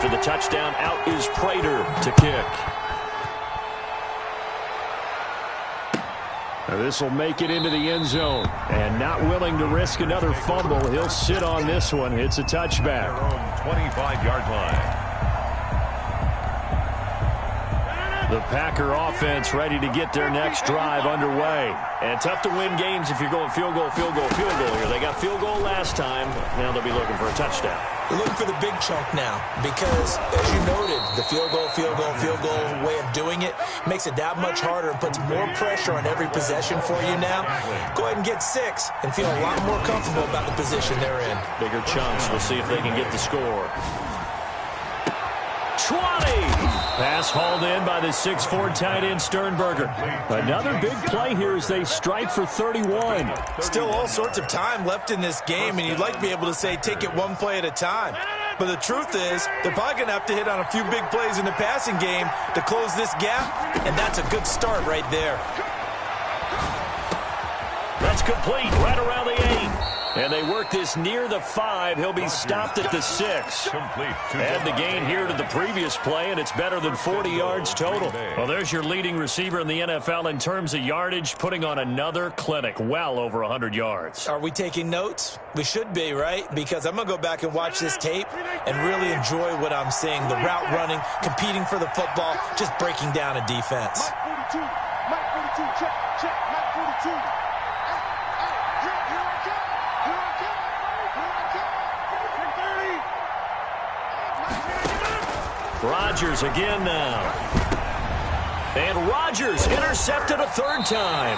After the touchdown, out is Prater to kick. Now this will make it into the end zone. And not willing to risk another fumble, he'll sit on this one. It's a touchback. 25-yard line. The Packer offense ready to get their next drive underway. And tough to win games if you're going field goal, field goal, field goal here. They got field goal last time. Now they'll be looking for a touchdown. They're looking for the big chunk now because, as you noted, the field goal way of doing it makes it that much harder and puts more pressure on every possession for you now. Go ahead and get 6 and feel a lot more comfortable about the position they're in. Bigger chunks. We'll see if they can get the score. 20! Pass hauled in by the 6'4" tight end Sternberger. Another big play here as they strike for 31. Still all sorts of time left in this game, and you'd like to be able to say take it one play at a time. But the truth is, they're probably going to have to hit on a few big plays in the passing game to close this gap, and that's a good start right there. That's complete right around the 8. And they work this near the 5. He'll be stopped at the 6. Add the gain here to the previous play, and it's better than 40 yards total. Well, there's your leading receiver in the NFL in terms of yardage, putting on another clinic, well over 100 yards. Are we taking notes? We should be, right? Because I'm going to go back and watch this tape and really enjoy what I'm seeing. The route running, competing for the football, just breaking down a defense. Mike 42, check, Mike 42. Rodgers again now. And Rodgers intercepted a 3rd time.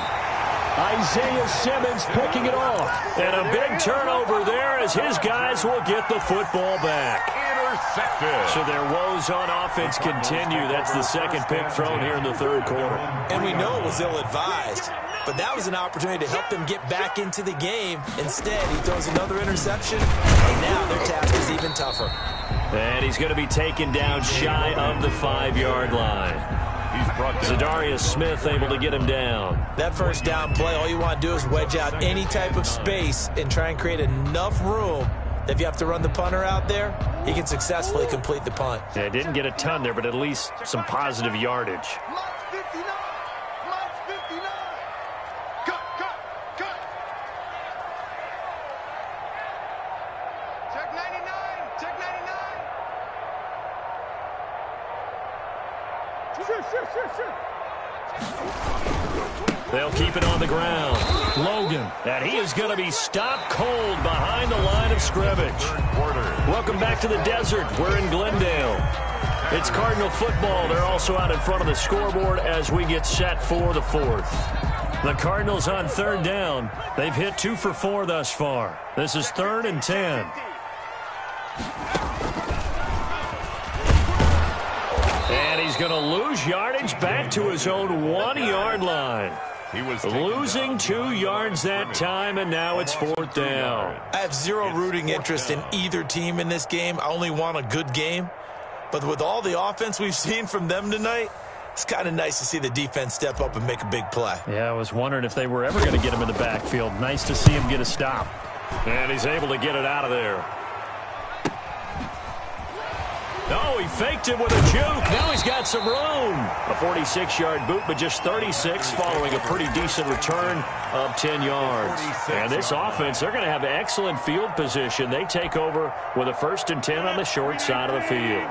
Isaiah Simmons picking it off. And a big turnover there as his guys will get the football back. Intercepted. So their woes on offense continue. That's the 2nd pick thrown here in the 3rd quarter. And we know it was ill-advised. But that was an opportunity to help them get back into the game. Instead, he throws another interception, and now their task is even tougher. And he's going to be taken down shy of the 5-yard line. Zadarius Smith able to get him down. That first down play, all you want to do is wedge out any type of space and try and create enough room that if you have to run the punter out there, he can successfully complete the punt. Yeah, didn't get a ton there, but at least some positive yardage. They'll keep it on the ground. Logan. And he is going to be stopped cold behind the line of scrimmage. Welcome back to the desert. We're in Glendale. It's Cardinal football. They're also out in front of the scoreboard as we get set for the 4th. The Cardinals on 3rd down. They've hit 2 for 4 thus far. This is 3rd and 10. And he's going to lose yardage back to his own 1-yard line. He was losing 2 yards that time, and now it's 4th down. I have zero rooting interest in either team in this game. I only want a good game. But with all the offense we've seen from them tonight, it's kind of nice to see the defense step up and make a big play. Yeah, I was wondering if they were ever going to get him in the backfield. Nice to see him get a stop. And he's able to get it out of there. Oh, he faked it with a juke. Now he's got some room. A 46-yard boot, but just 36 following a pretty decent return of 10 yards. And this offense, they're going to have excellent field position. They take over with a 1st and 10 on the short side of the field.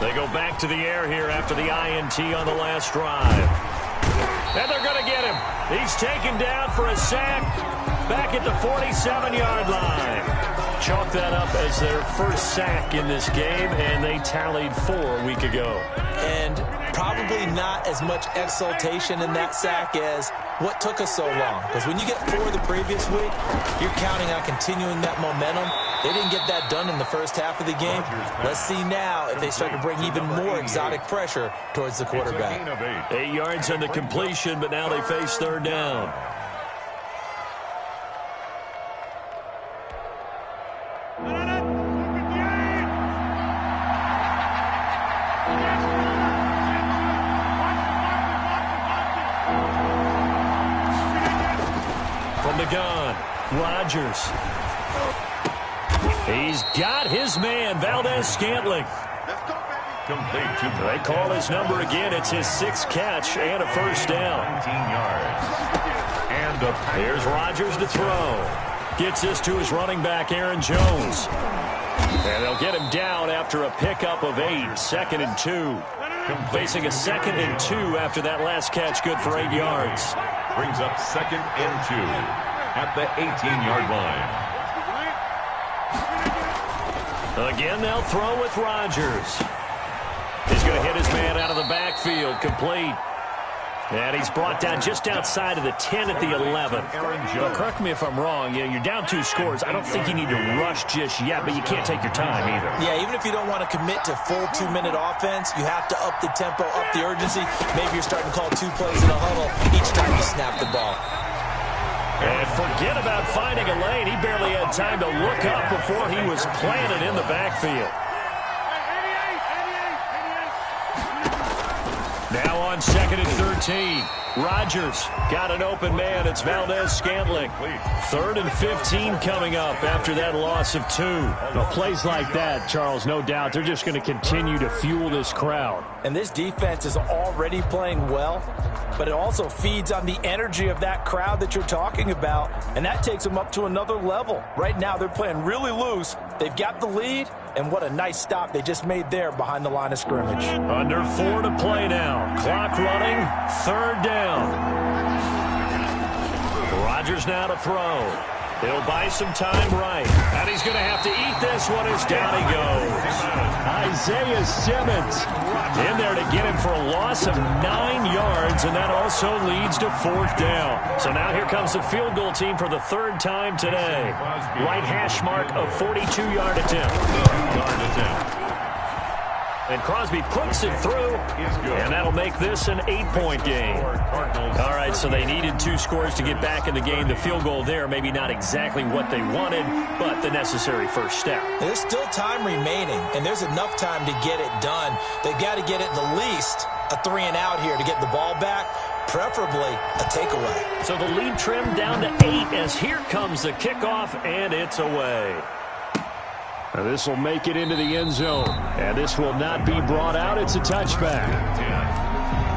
They go back to the air here after the INT on the last drive. And they're going to get him. He's taken down for a sack back at the 47-yard line. Chalk that up as their first sack in this game, and they tallied 4 a week ago. And probably not as much exultation in that sack as what took us so long. Because when you get 4 the previous week, you're counting on continuing that momentum. They didn't get that done in the first half of the game. Let's see now if they start to bring even more exotic pressure towards the quarterback. 8 yards on the completion, but now they face 3rd down. From From the gun, Rodgers. He's got his man, Valdez-Scantling. Complete to They call his number again. It's his 6th catch and a first down. 19 yards. And a Here's Rodgers to throw. Gets this to his running back, Aaron Jones. And they'll get him down after a pickup of 8. 2nd and 2. Facing a 2nd and 2 after that last catch, good for 8 yards. Brings up 2nd and 2 at the 18-yard line. Again, they'll throw with Rodgers. He's going to hit his man out of the backfield, complete. And he's brought down just outside of the 10 at the 11. Well, correct me if I'm wrong. You're down 2 scores. I don't think you need to rush just yet, but you can't take your time either. Yeah, even if you don't want to commit to full 2-minute offense, you have to up the tempo, up the urgency. Maybe you're starting to call 2 plays in a huddle each time you snap the ball. And forget about finding a lane. He barely had time to look up before he was planted in the backfield. Now on 2nd and 13. Rodgers got an open man. It's Valdez-Scantling. 3rd and 15 coming up after that loss of 2. Well, plays like that, Charles, no doubt, they're just going to continue to fuel this crowd. And this defense is already playing well, but it also feeds on the energy of that crowd that you're talking about, and that takes them up to another level. Right now, they're playing really loose. They've got the lead, and what a nice stop they just made there behind the line of scrimmage. Under 4 to play now. Clock running. 3rd down. Rodgers now to throw. He'll buy some time right. And he's going to have to eat this one as down he goes. Isaiah Simmons In there to get him for a loss of 9 yards, and that also leads to 4th down. So now here comes the field goal team for the 3rd time today. Right hash mark of 42-yard attempt. And Crosby puts it through, and that'll make this an 8-point game. All right, so they needed 2 scores to get back in the game. The field goal there, maybe not exactly what they wanted, but the necessary first step. There's still time remaining, and there's enough time to get it done. They've got to get it the least a 3-and-out here to get the ball back, preferably a takeaway. So the lead trimmed down to 8 as here comes the kickoff, and it's away. This will make it into the end zone. And this will not be brought out. It's a touchback.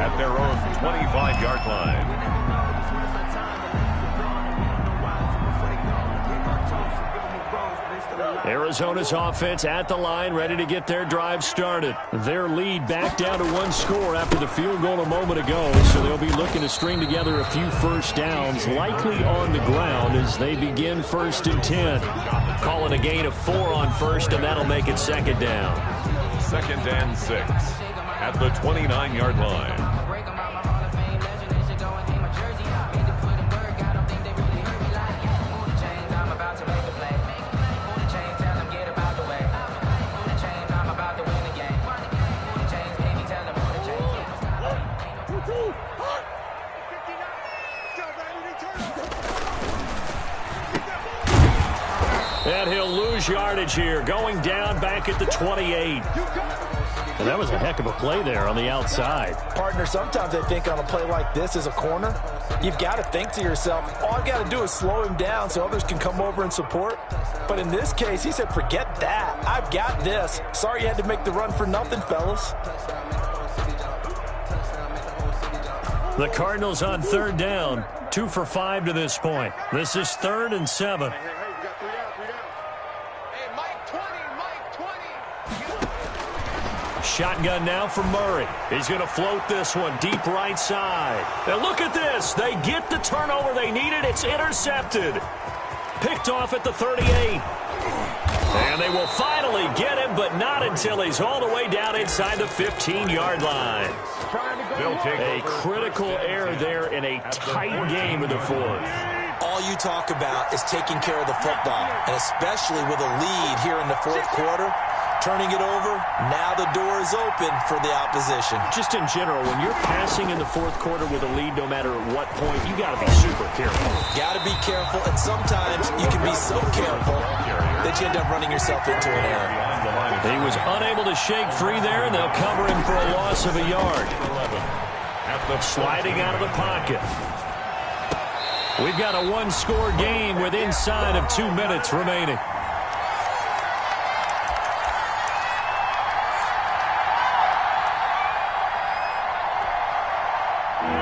At their own 25-yard line. Arizona's offense at the line, ready to get their drive started. Their lead back down to 1 score after the field goal a moment ago, so they'll be looking to string together a few first downs, likely on the ground as they begin 1st and 10. Calling a gain of 4 on 1st, and that'll make it 2nd down. 2nd and 6 at the 29-yard line. And he'll lose yardage here, going down back at the 28. And that was a heck of a play there on the outside. Partner, sometimes I think on a play like this as a corner, you've got to think to yourself, all I've got to do is slow him down so others can come over and support. But in this case, he said, forget that. I've got this. Sorry you had to make the run for nothing, fellas. The Cardinals on 3rd down, 2 for 5 to this point. This is 3rd and 7. Shotgun now for Murray. He's going to float this one deep right side. And look at this. They get the turnover they needed. It's intercepted. Picked off at the 38. And they will finally get him, but not until he's all the way down inside the 15-yard line. A critical error there in a tight game in the 4th. All you talk about is taking care of the football, and especially with a lead here in the 4th quarter. Turning it over, now the door is open for the opposition. Just in general, when you're passing in the 4th quarter with a lead, no matter at what point, you got to be super careful. Got to be careful, and sometimes you can be so careful that you end up running yourself into an error. He was unable to shake free there, and they'll cover him for a loss of a yard. Sliding out of the pocket. We've got a one-score game with inside of 2 minutes remaining.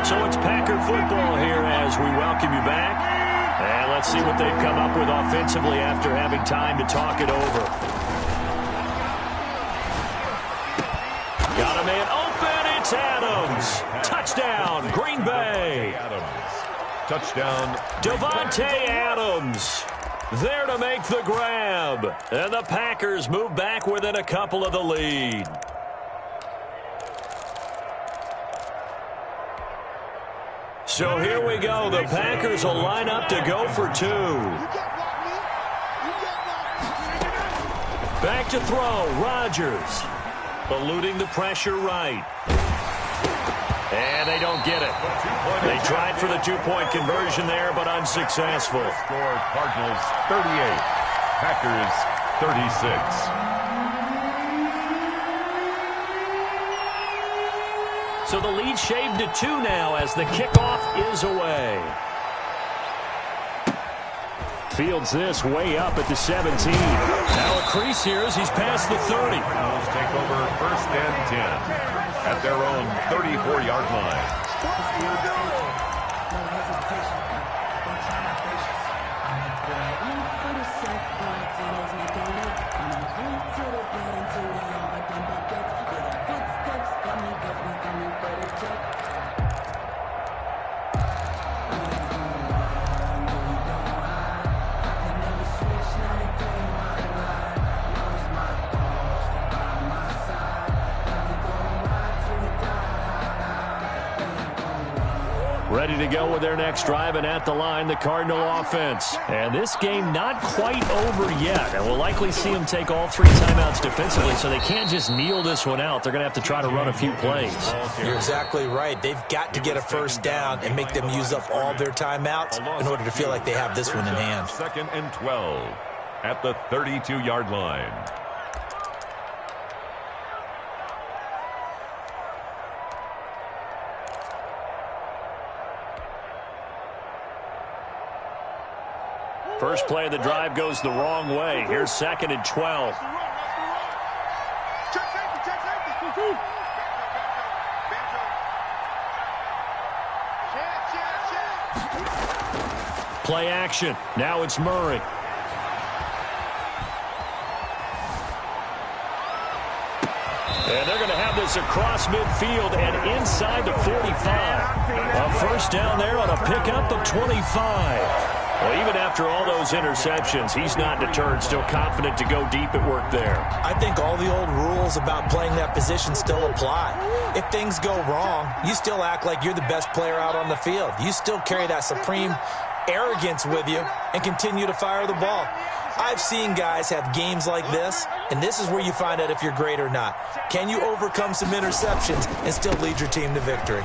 So it's Packer football here as we welcome you back. And let's see what they've come up with offensively after having time to talk it over. Got a man open. It's Adams. Touchdown, Green Bay. Touchdown. Davante Adams there to make the grab. And the Packers move back within a couple of the lead. So here we go. The Packers will line up to go for 2. Back to throw. Rodgers eluding the pressure right. And they don't get it. They tried for the 2-point conversion there, but unsuccessful. Score Cardinals 38, Packers 36. So the lead shaved to 2 now as the kickoff is away. Fields this way up at the 17. Now a crease here as he's past the 30. Cardinals take over 1st and 10 at their own 34-yard line. Ready to go with their next drive, and at the line, the Cardinal offense. And this game not quite over yet. And we'll likely see them take all 3 timeouts defensively, so they can't just kneel this one out. They're going to have to try to run a few plays. You're exactly right. They've got to get a first down and make them use up all their timeouts in order to feel like they have this one in hand. 2nd and 12 at the 32-yard line. First play of the drive goes the wrong way. Here's 2nd and 12. Play action. Now it's Murray. And they're going to have this across midfield and inside the 45. A first down there on a pickup of 25. Well, even after all those interceptions, he's not deterred, still confident to go deep at work there. I think all the old rules about playing that position still apply. If things go wrong, you still act like you're the best player out on the field. You still carry that supreme arrogance with you and continue to fire the ball. I've seen guys have games like this, and this is where you find out if you're great or not. Can you overcome some interceptions and still lead your team to victory?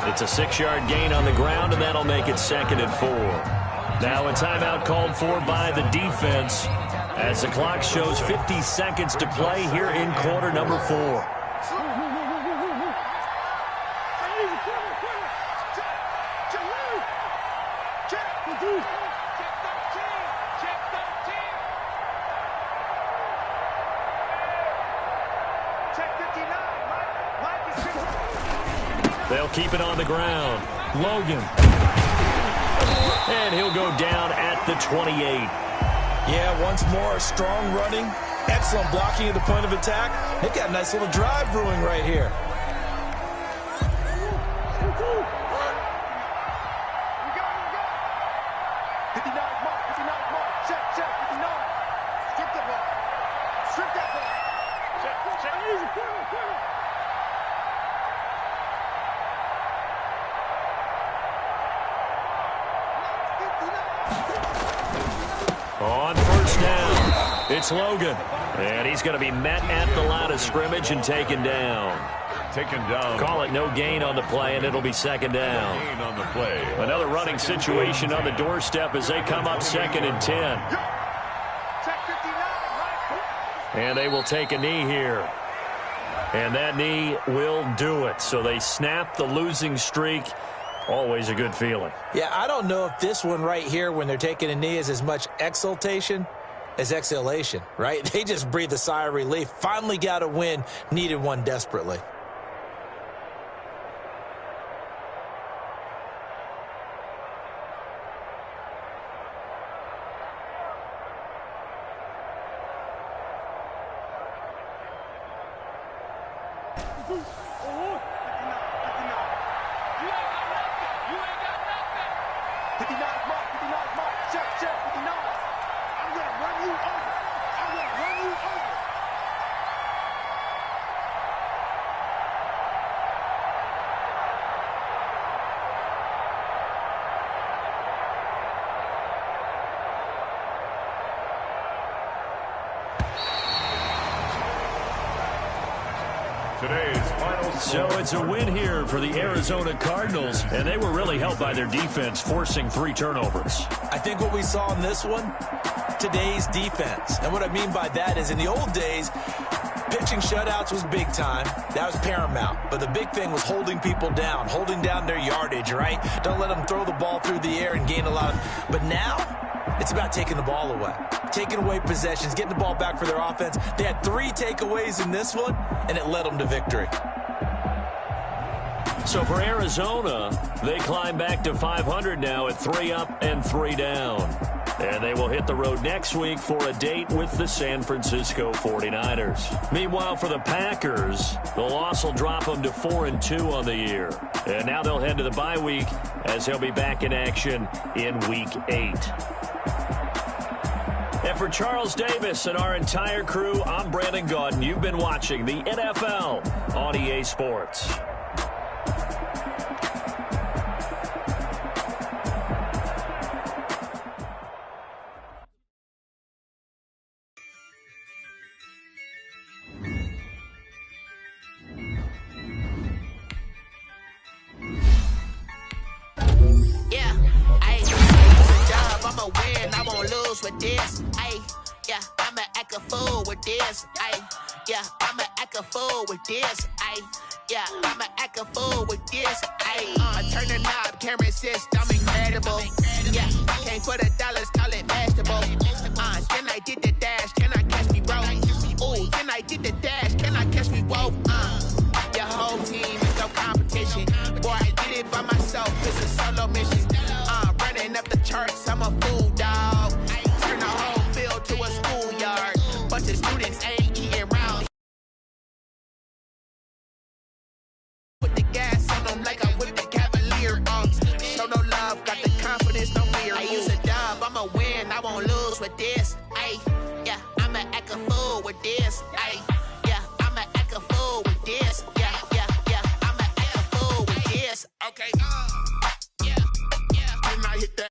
It's a 6-yard gain on the ground, and that'll make it 2nd and 4. Now a timeout called for by the defense as the clock shows 50 seconds to play here in quarter number 4. They'll keep it on the ground. Logan. And he'll go down at the 28. Yeah, once more, strong running, excellent blocking at the point of attack. They've got a nice little drive brewing right here. On first down, it's Logan. And he's going to be met at the line of scrimmage and taken down. Taken down. Call it no gain on the play, and it'll be 2nd down. Gain on the play. Another running situation on the doorstep as they come up 2nd and 10. And they will take a knee here. And that knee will do it. So they snap the losing streak Always a good feeling. Yeah, I don't know if this one right here when they're taking a knee is as much exultation as exhalation, right? They just breathe a sigh of relief. Finally got a win, needed one desperately. So it's a win here for the Arizona Cardinals, and they were really helped by their defense, forcing 3 turnovers. I think what we saw in this one, today's defense. And what I mean by that is in the old days, pitching shutouts was big time. That was paramount. But the big thing was holding people down, holding down their yardage, right? Don't let them throw the ball through the air and gain a lot of... But now, it's about taking the ball away. Taking away possessions, getting the ball back for their offense. They had 3 takeaways in this one, and it led them to victory. So for Arizona, they climb back to 500 now at 3 up and 3 down. And they will hit the road next week for a date with the San Francisco 49ers. Meanwhile, for the Packers, the loss will drop them to 4-2 on the year. And now they'll head to the bye week as they'll be back in action in Week 8. And for Charles Davis and our entire crew, I'm Brandon Gaudin. You've been watching the NFL on EA Sports. With this, yeah, I'ma act a fool with this, yeah, I'ma act a fool with this, yeah, I'ma act a fool with this, I turn the knob, camera assist, I'm incredible, yeah, came for the dollars, call it vegetable, then I did the dash, can I catch me, bro, ooh, then I did the dash, can I catch me, whoa, your whole team is no competition, boy, I did it by myself, it's a solo mission, running up the charts, I'm a fool, dog. Turn the whole field to a schoolyard. Bunch of students ain't eating round. Put the gas on them like I whipped the Cavalier. Show no love, got the confidence, no fear. I use a dub, I'ma win, I won't lose with this. Yeah, I'ma act a fool with this. Yeah, I'ma act a fool with this. Yeah, I'ma act a fool with this. Okay, yeah, then I hit that.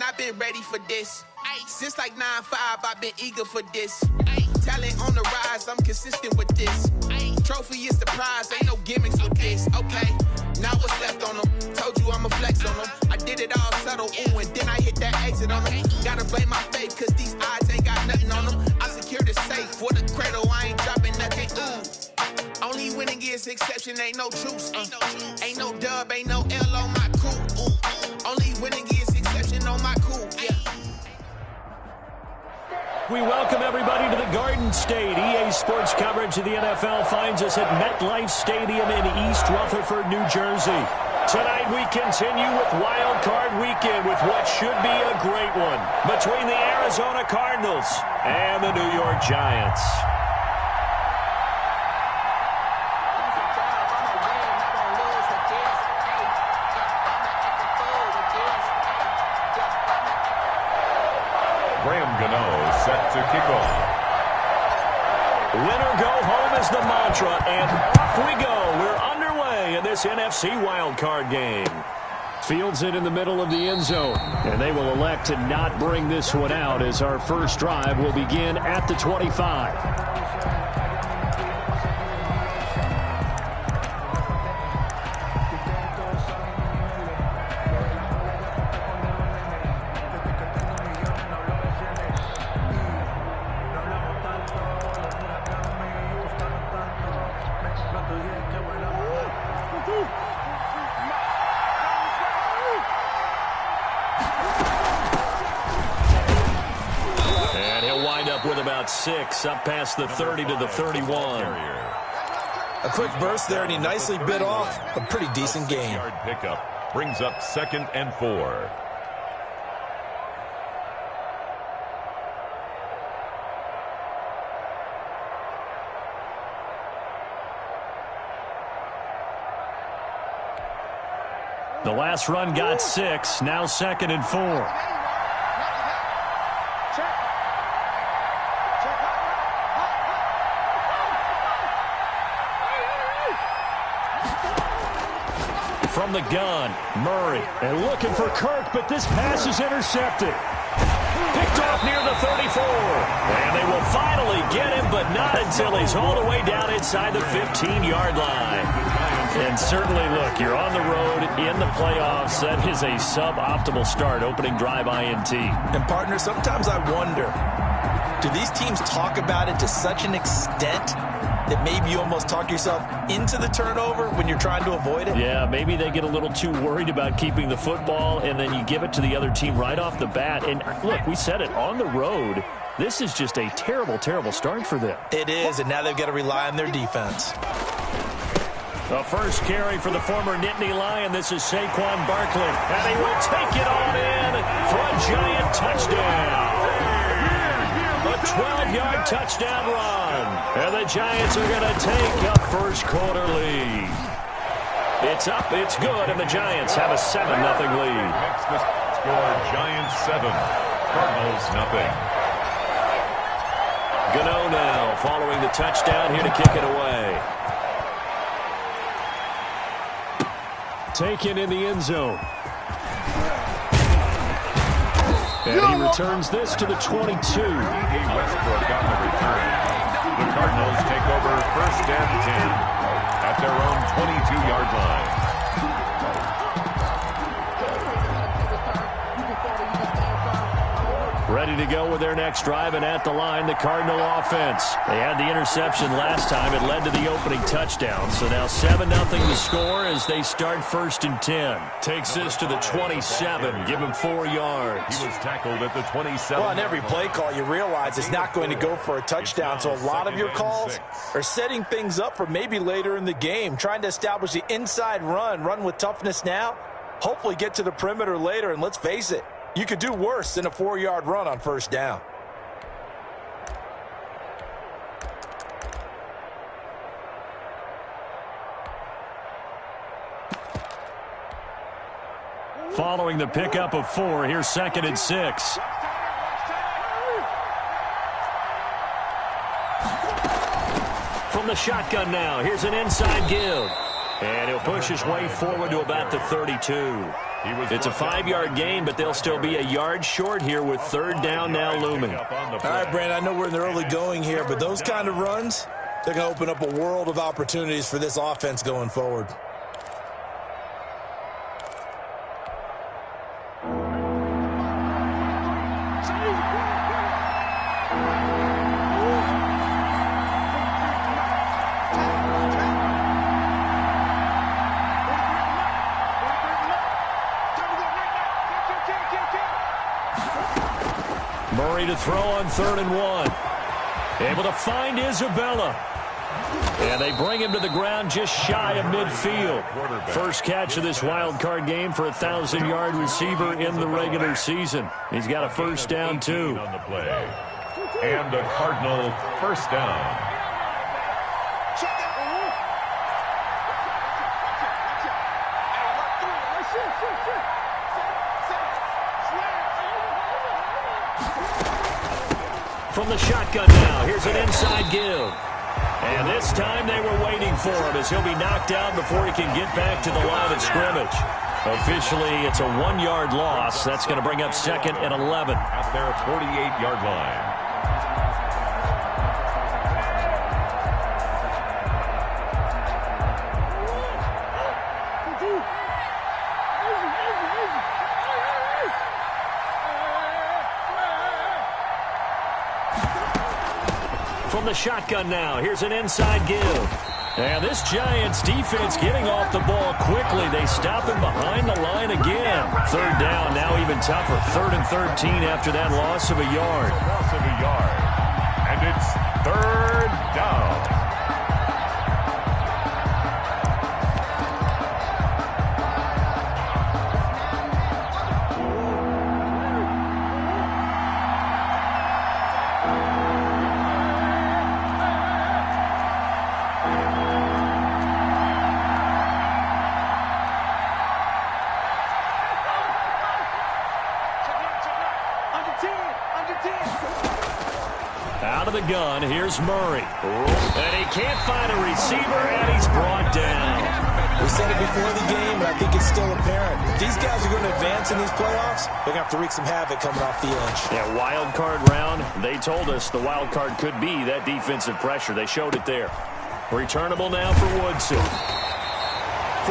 I've been ready for this. Since like 9-5, I've been eager for this. Talent on the rise, I'm consistent with this. Trophy is the prize, ain't no gimmicks with this. Okay, now what's left on them? Told you I'ma flex on them. I did it all subtle, ooh, and then I hit that exit on them. Gotta blame my faith, cause these odds ain't got nothing on them. I secured the safe for the cradle, I ain't dropping nothing, ooh. Only winning is exception, ain't no truce. Ain't no dub, ain't no L on my crew. Only winning is exception on my crew, yeah. We welcome everybody to the Garden State. EA Sports coverage of the NFL finds us at MetLife Stadium in East Rutherford, New Jersey. Tonight we continue with Wild Card Weekend with what should be a great one between the Arizona Cardinals and the New York Giants. Set to kick off. Winner go home is the mantra, and off we go. We're underway in this NFC wildcard game. Fields it in the middle of the end zone, and they will elect to not bring this one out as our first drive will begin at the 25. about 6, up past the 30 to the 31. A quick burst there, and he nicely bit off a pretty decent gain. Yard pickup brings up 2nd and 4. The last run got 6, now 2nd and 4. From the gun, Murray. And looking for Kirk, but this pass is intercepted. Picked off near the 34. And they will finally get him, but not until he's all the way down inside the 15-yard line. And certainly, look, you're on the road in the playoffs. That is a suboptimal start, opening drive INT. And, partner, sometimes I wonder, do these teams talk about it to such an extent that maybe you almost talk yourself into the turnover when you're trying to avoid it? Yeah, maybe they get a little too worried about keeping the football, and then you give it to the other team right off the bat. And, look, we said it, on the road, this is just a terrible, terrible start for them. It is, and now they've got to rely on their defense. The first carry for the former Nittany Lion. This is Saquon Barkley, and he will take it on in for a giant touchdown. A 12-yard touchdown run. And the Giants are going to take a first-quarter lead. It's up, it's good, and the Giants have a 7-0 lead. Next the score, Giants 7, Cardinals 0. Gano now following the touchdown here to kick it away. Taken in the end zone. And he returns this to the 22. Westbrook on the return. The Cardinals take over 1st and 10 at their own 22-yard line. Ready to go with their next drive, and at the line, the Cardinal offense. They had the interception last time. It led to the opening touchdown. So now 7-0 the score as they start 1st and 10. Takes this to the 27. Give him 4 yards. He was tackled at the 27. Well, on every play call, you realize it's not going to go for a touchdown. So a lot of your calls are setting things up for maybe later in the game, trying to establish the inside run with toughness now, hopefully get to the perimeter later, and let's face it, you could do worse than a 4-yard run on 1st down. Following the pickup of 4, here's 2nd and 6. From the shotgun now, here's an inside give. And he'll push his way forward to about the 32. It's a 5-yard gain, but they'll still be a yard short here with 3rd down now looming. All right, Brandon, I know we're in the early going here, but those kind of runs, they're going to open up a world of opportunities for this offense going forward. Murray to throw on 3rd and 1. Able to find Isabella. And they bring him to the ground just shy of midfield. First catch of this wild card game for a 1,000-yard receiver in the regular season. He's got a 1st down, too. On the play. And a Cardinal 1st down. From the shotgun now, here's an inside give. And this time they were waiting for him as he'll be knocked out before he can get back to the line of scrimmage. Officially, it's a 1-yard loss. That's going to bring up 2nd and 11. At their 48-yard line. From the shotgun now, here's an inside give. And this Giants defense getting off the ball quickly. They stop him behind the line again. 3rd down, now even tougher. 3rd and 13 after that loss of a yard. Loss of a yard. And It's third down. Out of the gun, here's Murray. And he can't find a receiver, and he's brought down. We said it before the game, and I think it's still apparent. If these guys are going to advance in these playoffs, they're going to have to wreak some havoc coming off the edge. Yeah, wild card round. They told us the wild card could be that defensive pressure. They showed it there. Returnable now for Woodson.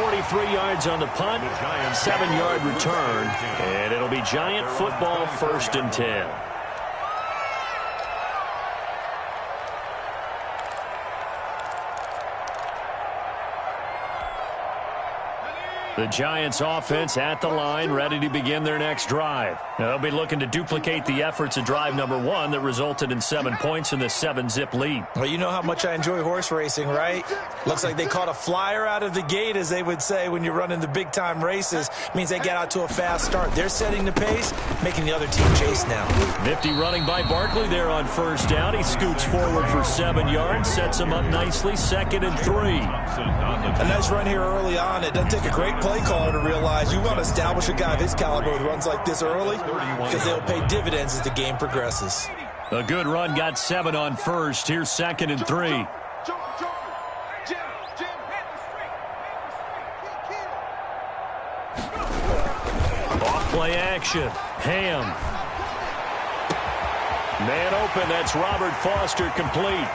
43 yards on the punt, 7-yard return, and it'll be Giant football, 1st and 10. The Giants offense at the line, ready to begin their next drive. Now, they'll be looking to duplicate the efforts of drive number 1 that resulted in 7 points in the 7-zip lead. Well, you know how much I enjoy horse racing, right? Looks like they caught a flyer out of the gate, as they would say when you're running the big-time races. Means they get out to a fast start. They're setting the pace, making the other team chase now. Nifty running by Barkley there on 1st down. He scoots forward for 7 yards, sets him up nicely, 2nd and 3. A nice run here early on. It doesn't take a great play caller to realize you want to establish a guy of his caliber who runs like this early, because they'll pay dividends as the game progresses. A good run, got 7 on 1st. Here's 2nd and 3. Off play action. Ham. Man open, that's Robert Foster complete.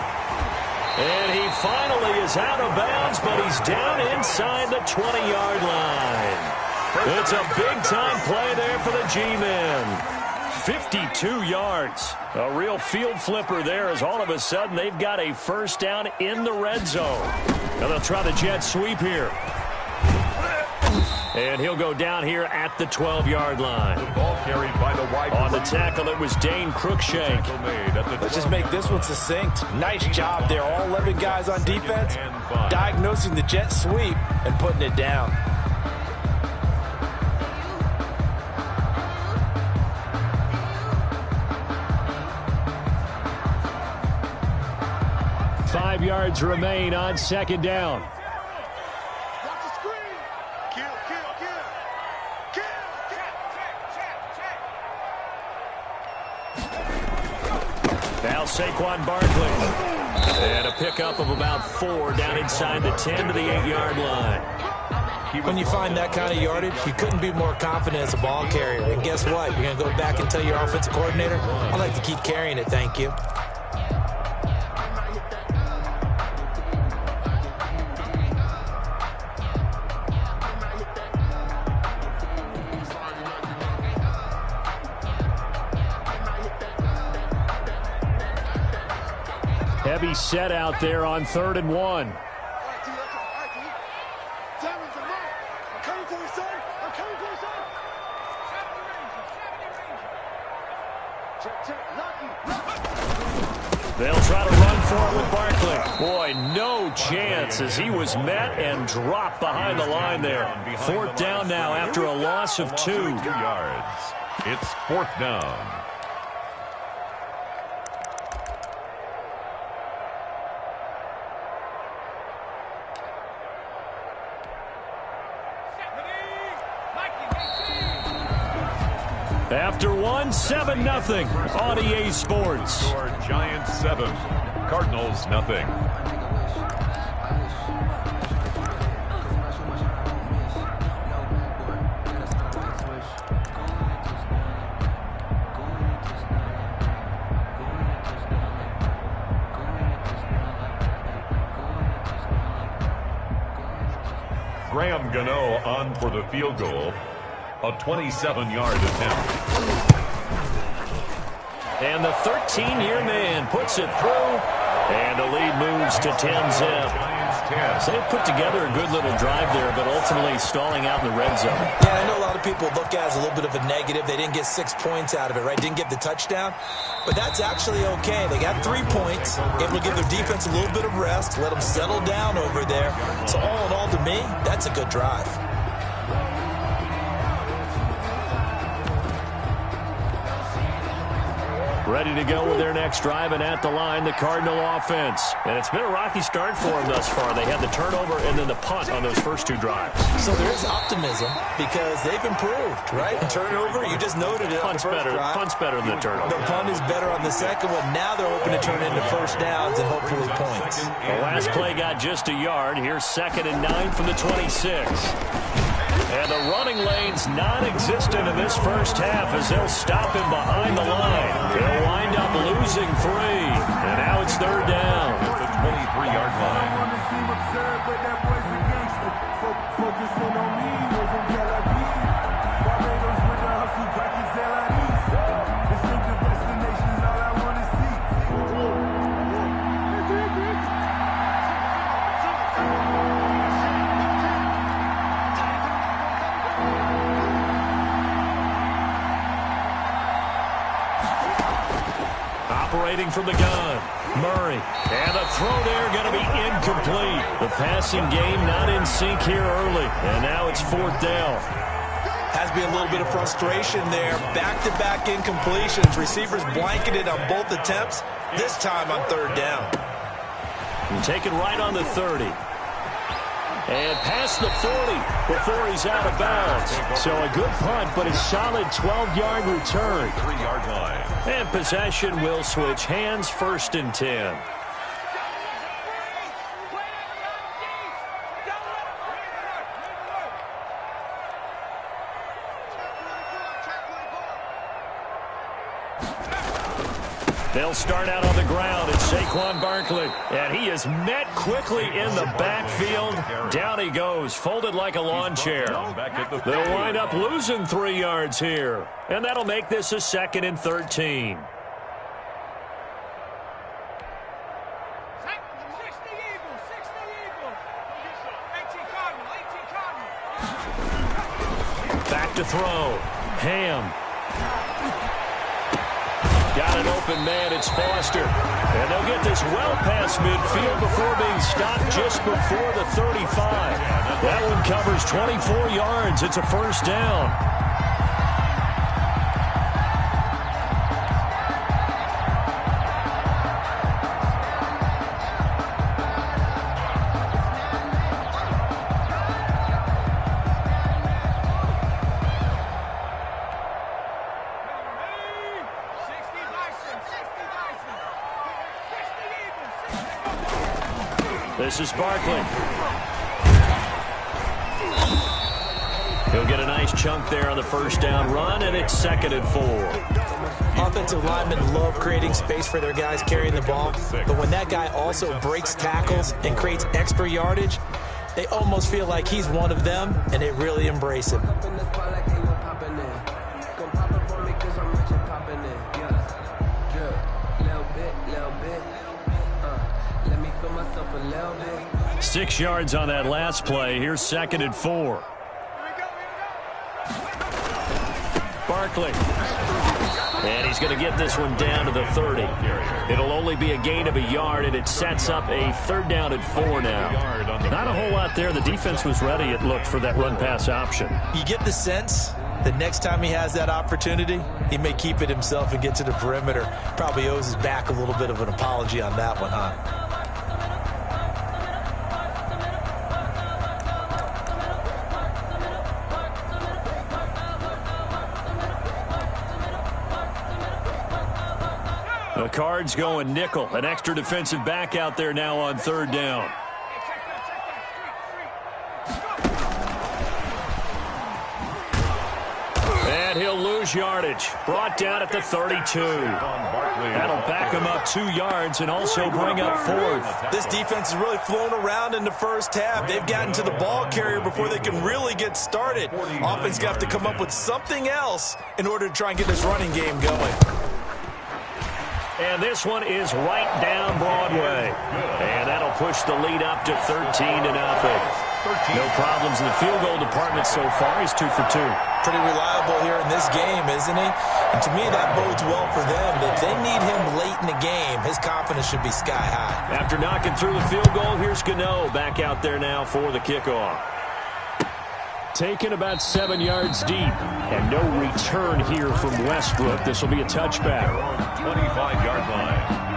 And he finally is out of bounds, but he's down inside the 20-yard line. It's a big-time play there for the G-men. 52 yards. A real field flipper there, as all of a sudden they've got a 1st down in the red zone. Now they'll try the jet sweep here. And he'll go down here at the 12-yard line. The ball carried by the wide on the tackle, it was Dane Cruikshank. Let's just make this one succinct. Nice job there. All 11 guys on defense, diagnosing the jet sweep and putting it down. Five yards remain on 2nd down. Now Saquon Barkley. And a pickup of about 4 down inside the 10 to the 8-yard line. When you find that kind of yardage, you couldn't be more confident as a ball carrier. And guess what? You're going to go back and tell your offensive coordinator, I'd like to keep carrying it, thank you. Heavy set out there on 3rd and 1. They'll try to run for it with Barkley. Boy, no chance as he was met and dropped behind the line there. 4th down now after a loss of 2. 2 yards. It's 4th down. After 1, 7-0 on EA Sports. Score Giants 7, Cardinals 0. Graham Gano on for the field goal. A 27-yard attempt. And the 13-year man puts it through, and the lead moves to 10-zip. 10. So they put together a good little drive there, but ultimately stalling out in the red zone. Yeah, I know a lot of people look at it as a little bit of a negative. They didn't get 6 points out of it, right? Didn't get the touchdown. But that's actually okay. They got 3 points, able to give their defense a little bit of rest, let them settle down over there. So all in all, to me, that's a good drive. Ready to go with their next drive, and at the line, the Cardinal offense. And it's been a rocky start for them thus far. They had the turnover and then the punt on those first 2 drives. So there is optimism because they've improved, right? Turnover, you just noted it. Punt's better than the turnover. The punt is better on the second one. Now they're hoping to turn it into first downs and hopefully points. The last play got just a yard. Here's 2nd and 9 from the 26. And the running lane's non-existent in this first half as they'll stop him behind the line. They'll wind up losing 3. And now it's 3rd down. At the 23-yard line. Operating from the gun, Murray. And the throw there going to be incomplete. The passing game not in sync here early. And now it's 4th down. Has to be a little bit of frustration there. Back-to-back incompletions. Receivers blanketed on both attempts, this time on 3rd down. And taken right on the 30. And past the 40 before he's out of bounds. So a good punt, but a solid 12-yard return. 3-yard line. And possession will switch hands, 1st and 10. They'll start out on the ground. It's Saquon Barkley. And he is met quickly in the backfield. Down he goes, folded like a lawn chair. They'll wind up losing 3 yards here. And that'll make this a 2nd and 13. Back to throw. Ham. Got an open man, it's Foster. And they'll get this well past midfield before being stopped just before the 35. That one covers 24 yards. It's a 1st down. This is Barkley. He'll get a nice chunk there on the 1st down run, and it's 2nd and 4. Offensive linemen love creating space for their guys carrying the ball, but when that guy also breaks tackles and creates extra yardage, they almost feel like he's one of them, and they really embrace him. bit. 6 yards on that last play. Here's 2nd and 4. Barkley. And he's going to get this one down to the 30. It'll only be a gain of a yard, and it sets up a 3rd down and 4 now. Not a whole lot there. The defense was ready, it looked, for that run-pass option. You get the sense that next time he has that opportunity, he may keep it himself and get to the perimeter. Probably owes his back a little bit of an apology on that one, huh? The Cards going nickel. An extra defensive back out there now on 3rd down. And he'll lose yardage. Brought down at the 32. That'll back him up 2 yards and also bring up 4th. This defense has really flown around in the first half. They've gotten to the ball carrier before they can really get started. Offense got to come up with something else in order to try and get this running game going. And this one is right down Broadway. And that'll push the lead up to 13-0. No problems in the field goal department so far. He's 2 for 2. Pretty reliable here in this game, isn't he? And to me, that bodes well for them. If they need him late in the game, his confidence should be sky high. After knocking through the field goal, here's Gano back out there now for the kickoff. Taken about 7 yards deep. And no return here from Westbrook. This will be a touchback. 25-yard line.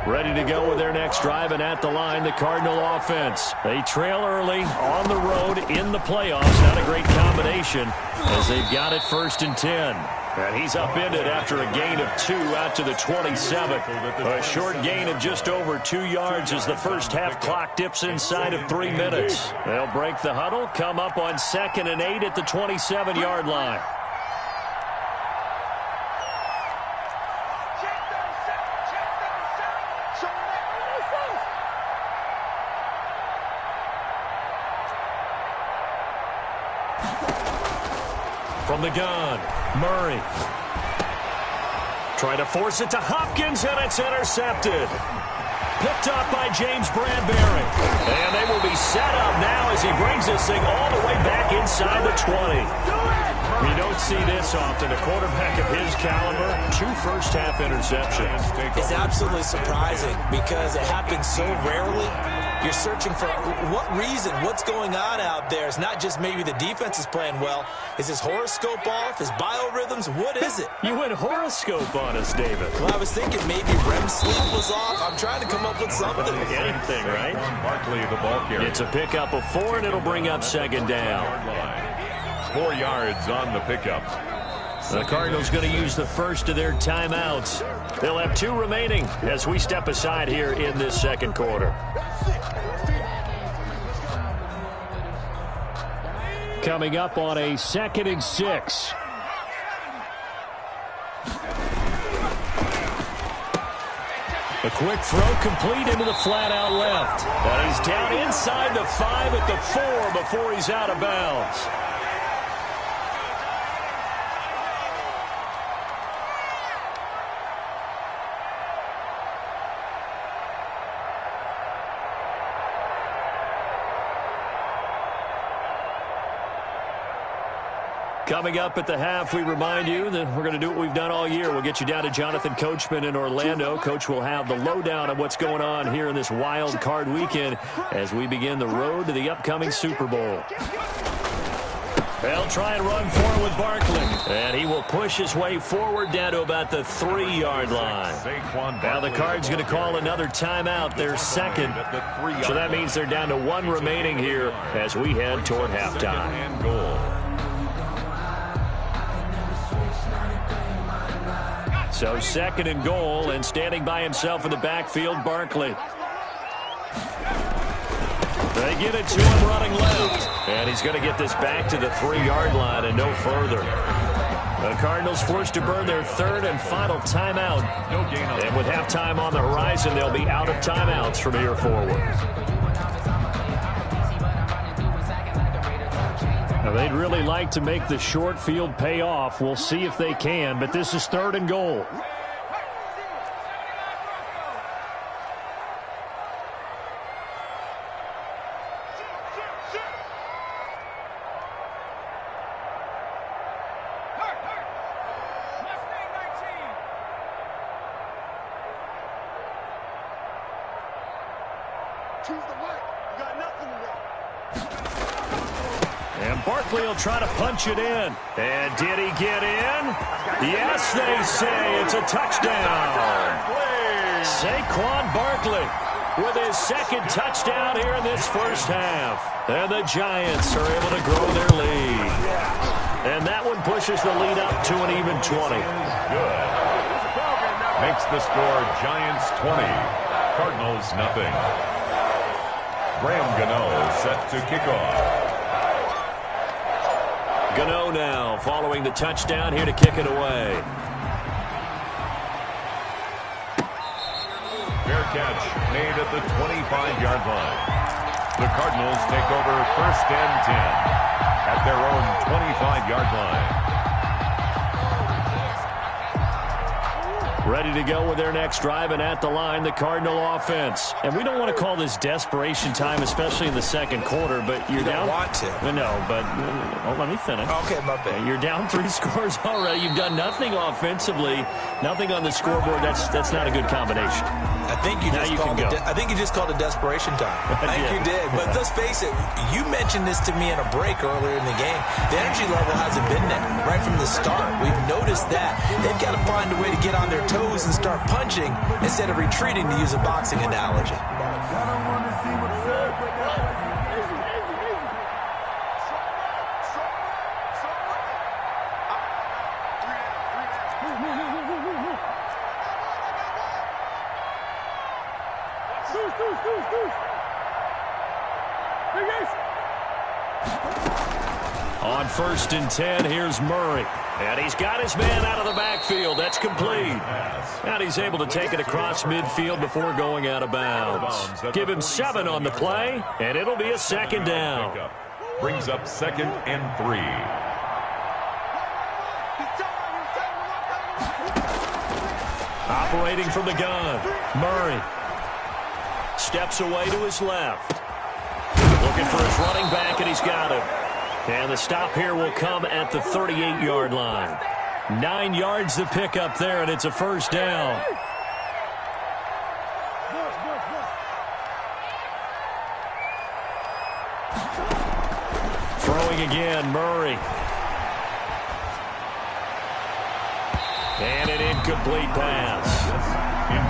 Ready to go with their next drive, and at the line, the Cardinal offense. They trail early on the road in the playoffs. Not a great combination as they've got it 1st and 10. And he's upended after a gain of 2 out to the 27. A short gain of just over 2 yards as the first half clock dips inside of 3 minutes. They'll break the huddle, come up on 2nd and 8 at the 27-yard line. From the gun, Murray. Trying to force it to Hopkins, and it's intercepted. Picked up by James Bradbury. And they will be set up now as he brings this thing all the way back inside the 20. We don't see this often. A quarterback of his caliber, 2 first-half interceptions. It's absolutely surprising because it happens so rarely. You're searching for what reason, what's going on out there. It's not just maybe the defense is playing well. Is his horoscope off? His biorhythms? What is it? You went horoscope on us, David. Well, I was thinking maybe REM sleep was off. I'm trying to come up with something. Anything, right? Barkley, the ball carrier. It's a pickup of 4, and it'll bring up 2nd down. 4 yards on the pickup. The Cardinals going to use the first of their timeouts. They'll have 2 remaining as we step aside here in this 2nd quarter. Coming up on a 2nd and 6. A quick throw complete into the flat out left. And he's down inside the 5 at the 4 before he's out of bounds. Coming up at the half, we remind you that we're going to do what we've done all year. We'll get you down to Jonathan Coachman in Orlando. Coach will have the lowdown of what's going on here in this wild card weekend as we begin the road to the upcoming Super Bowl. They'll try and run forward with Barkley. And he will push his way forward down to about the 3-yard line. Now the Cards going to call another timeout, their 2nd. So that means they're down to 1 remaining here as we head toward halftime. So 2nd and goal, and standing by himself in the backfield, Barkley. They get it to him running left. And he's going to get this back to the 3-yard line and no further. The Cardinals forced to burn their 3rd and final timeout. And with halftime on the horizon, they'll be out of timeouts from here forward. Now, they'd really like to make the short field pay off. We'll see if they can, but this is 3rd and goal. And Barkley will try to punch it in. And did he get in? Yes, they say it's a touchdown. Saquon Barkley with his 2nd touchdown here in this first half. And the Giants are able to grow their lead. And that one pushes the lead up to an even 20. Good. Makes the score Giants 20, Cardinals nothing. Graham Gano set to kick off. Gano now following the touchdown here to kick it away. Fair catch made at the 25-yard line. The Cardinals take over 1st and 10 at their own 25-yard line. Ready to go with their next drive, and at the line, the Cardinal offense. And we don't want to call this desperation time, especially in the second quarter, but you're down. You don't want to. No, but let me finish. Okay, my bad. You're down 3 scores already. You've done nothing offensively, nothing on the scoreboard. That's not a good combination. I think you just called it desperation time. I think you did. But let's face it, you mentioned this to me in a break earlier in the game. The energy level hasn't been there right from the start. We've noticed that. They've got to find a way to get on their toes and start punching instead of retreating, to use a boxing analogy. On 1st and 10, here's Murray. And he's got his man out of the backfield. That's complete. And he's able to take it across midfield before going out of bounds. Give him 7 on the play, and it'll be a 2nd down. Brings up 2nd and 3. Operating from the gun, Murray steps away to his left. Looking for his running back, and he's got him. And the stop here will come at the 38-yard line. 9 yards to pick up there, and it's a 1st down. Throwing again, Murray. And an incomplete pass.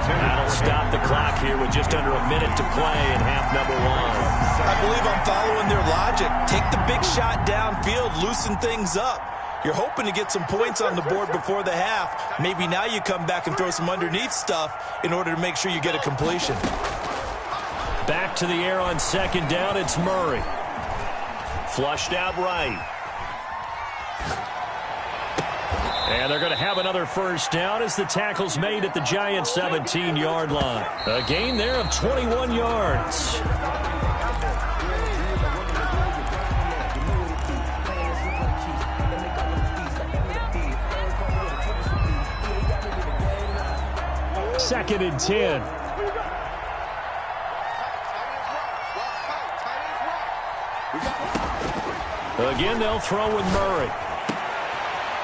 That'll stop the clock here with just under a minute to play in half number 1. I believe I'm following their logic. Take the big shot downfield, loosen things up. You're hoping to get some points on the board before the half. Maybe now you come back and throw some underneath stuff in order to make sure you get a completion. Back to the air on 2nd down, it's Murray. Flushed out right. And they're going to have another 1st down as the tackle's made at the Giants' 17-yard line. A gain there of 21 yards. Second and 10. Again, they'll throw with Murray.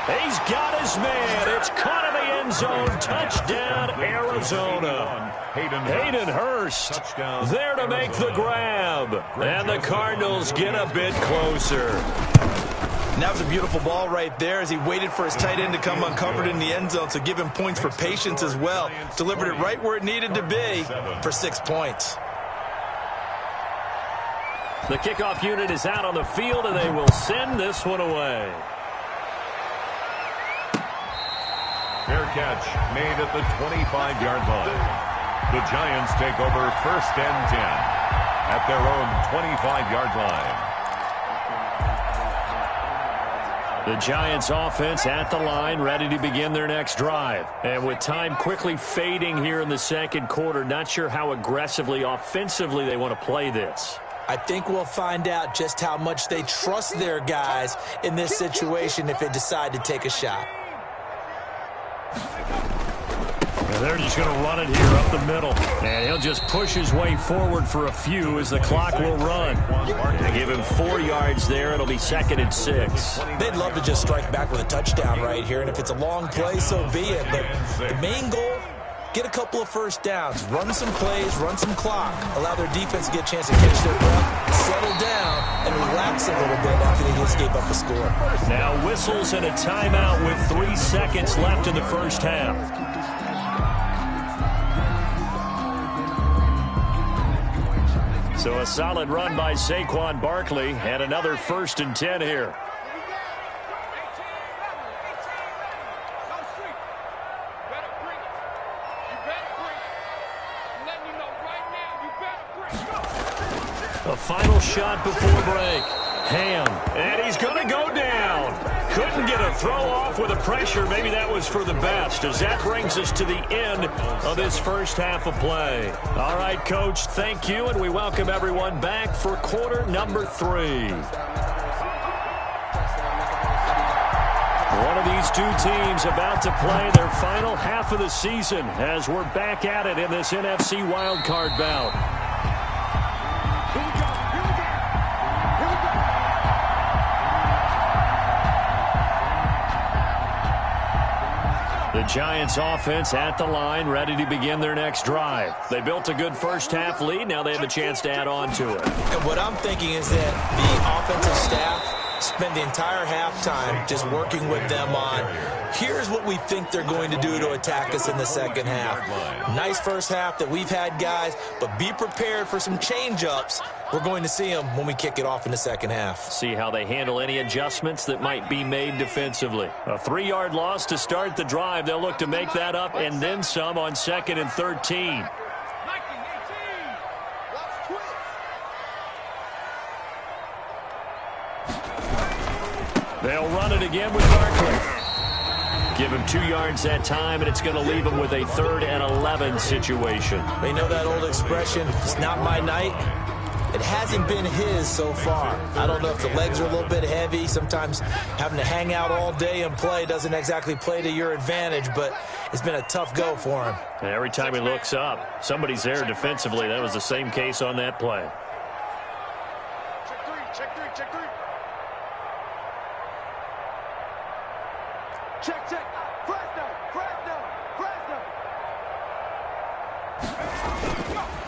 He's got his man. It's caught in the end zone. Touchdown, Arizona. Hayden Hurst there to make the grab. And the Cardinals get a bit closer. And that was a beautiful ball right there as he waited for his tight end to come uncovered in the end zone, so give him points for patience as well. Delivered it right where it needed to be for 6 points. The kickoff unit is out on the field, and they will send this one away. Fair catch made at the 25-yard line. The Giants take over 1st and 10 at their own 25-yard line. The Giants offense at the line, ready to begin their next drive. And with time quickly fading here in the second quarter, not sure how aggressively, offensively they want to play this. I think we'll find out just how much they trust their guys in this situation if they decide to take a shot. And they're just going to run it here up the middle. And he'll just push his way forward for a few as the clock will run. And give him 4 yards there. It'll be 2nd and 6. They'd love to just strike back with a touchdown right here. And if it's a long play, so be it. But the main goal, get a couple of 1st downs. Run some plays, run some clock. Allow their defense to get a chance to catch their breath, settle down, and relax a little bit after they just gave up a score. Now whistles and a timeout with 3 seconds left in the first half. So a solid run by Saquon Barkley and another 1st and 10 here. A final shot before break. Ham, and he's going to go down. Couldn't get a throw off with the pressure. Maybe that was for the best, as that brings us to the end of this first half of play. All right, Coach, thank you, and we welcome everyone back for quarter number 3. One of these two teams about to play their final half of the season as we're back at it in this NFC wildcard bout. The Giants offense at the line, ready to begin their next drive. They built a good first half lead. Now they have a chance to add on to it. And what I'm thinking is that the offensive staff spend the entire halftime just working with them on, here's what we think they're going to do to attack us in the second half. Nice first half that we've had, guys, but be prepared for some change-ups. We're going to see them when we kick it off in the second half. See how they handle any adjustments that might be made defensively. A 3-yard loss to start the drive. They'll look to make that up and then some on 2nd and 13. They'll run it again with Barkley. Give him 2 yards that time, and it's going to leave him with a 3rd and 11 situation. They know that old expression, it's not my night. It hasn't been his so far. I don't know if the legs are a little bit heavy. Sometimes having to hang out all day and play doesn't exactly play to your advantage, but it's been a tough go for him. And every time he looks up, somebody's there defensively. That was the same case on that play. Check 3. Check.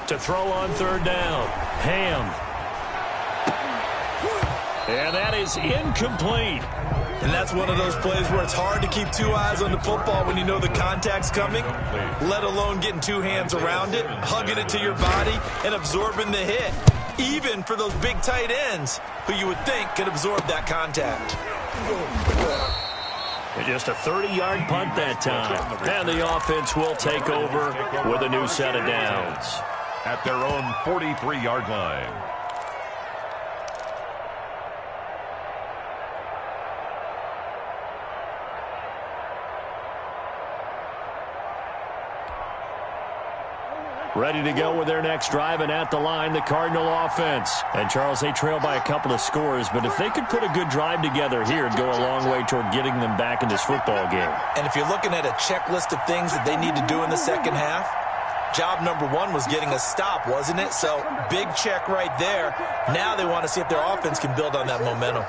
To throw on 3rd down. Ham. And that is incomplete. And that's one of those plays where it's hard to keep 2 eyes on the football when you know the contact's coming, let alone getting 2 hands around it, hugging it to your body, and absorbing the hit, even for those big tight ends who you would think could absorb that contact. Just a 30-yard punt that time. And the offense will take over with a new set of downs. At their own 43-yard line. Ready to go with their next drive, and at the line, the Cardinal offense. And, Charles, they trail by a couple of scores, but if they could put a good drive together here, it'd go a long way toward getting them back in this football game. And if you're looking at a checklist of things that they need to do in the second half, job number 1 was getting a stop, wasn't it? So, big check right there. Now they want to see if their offense can build on that momentum.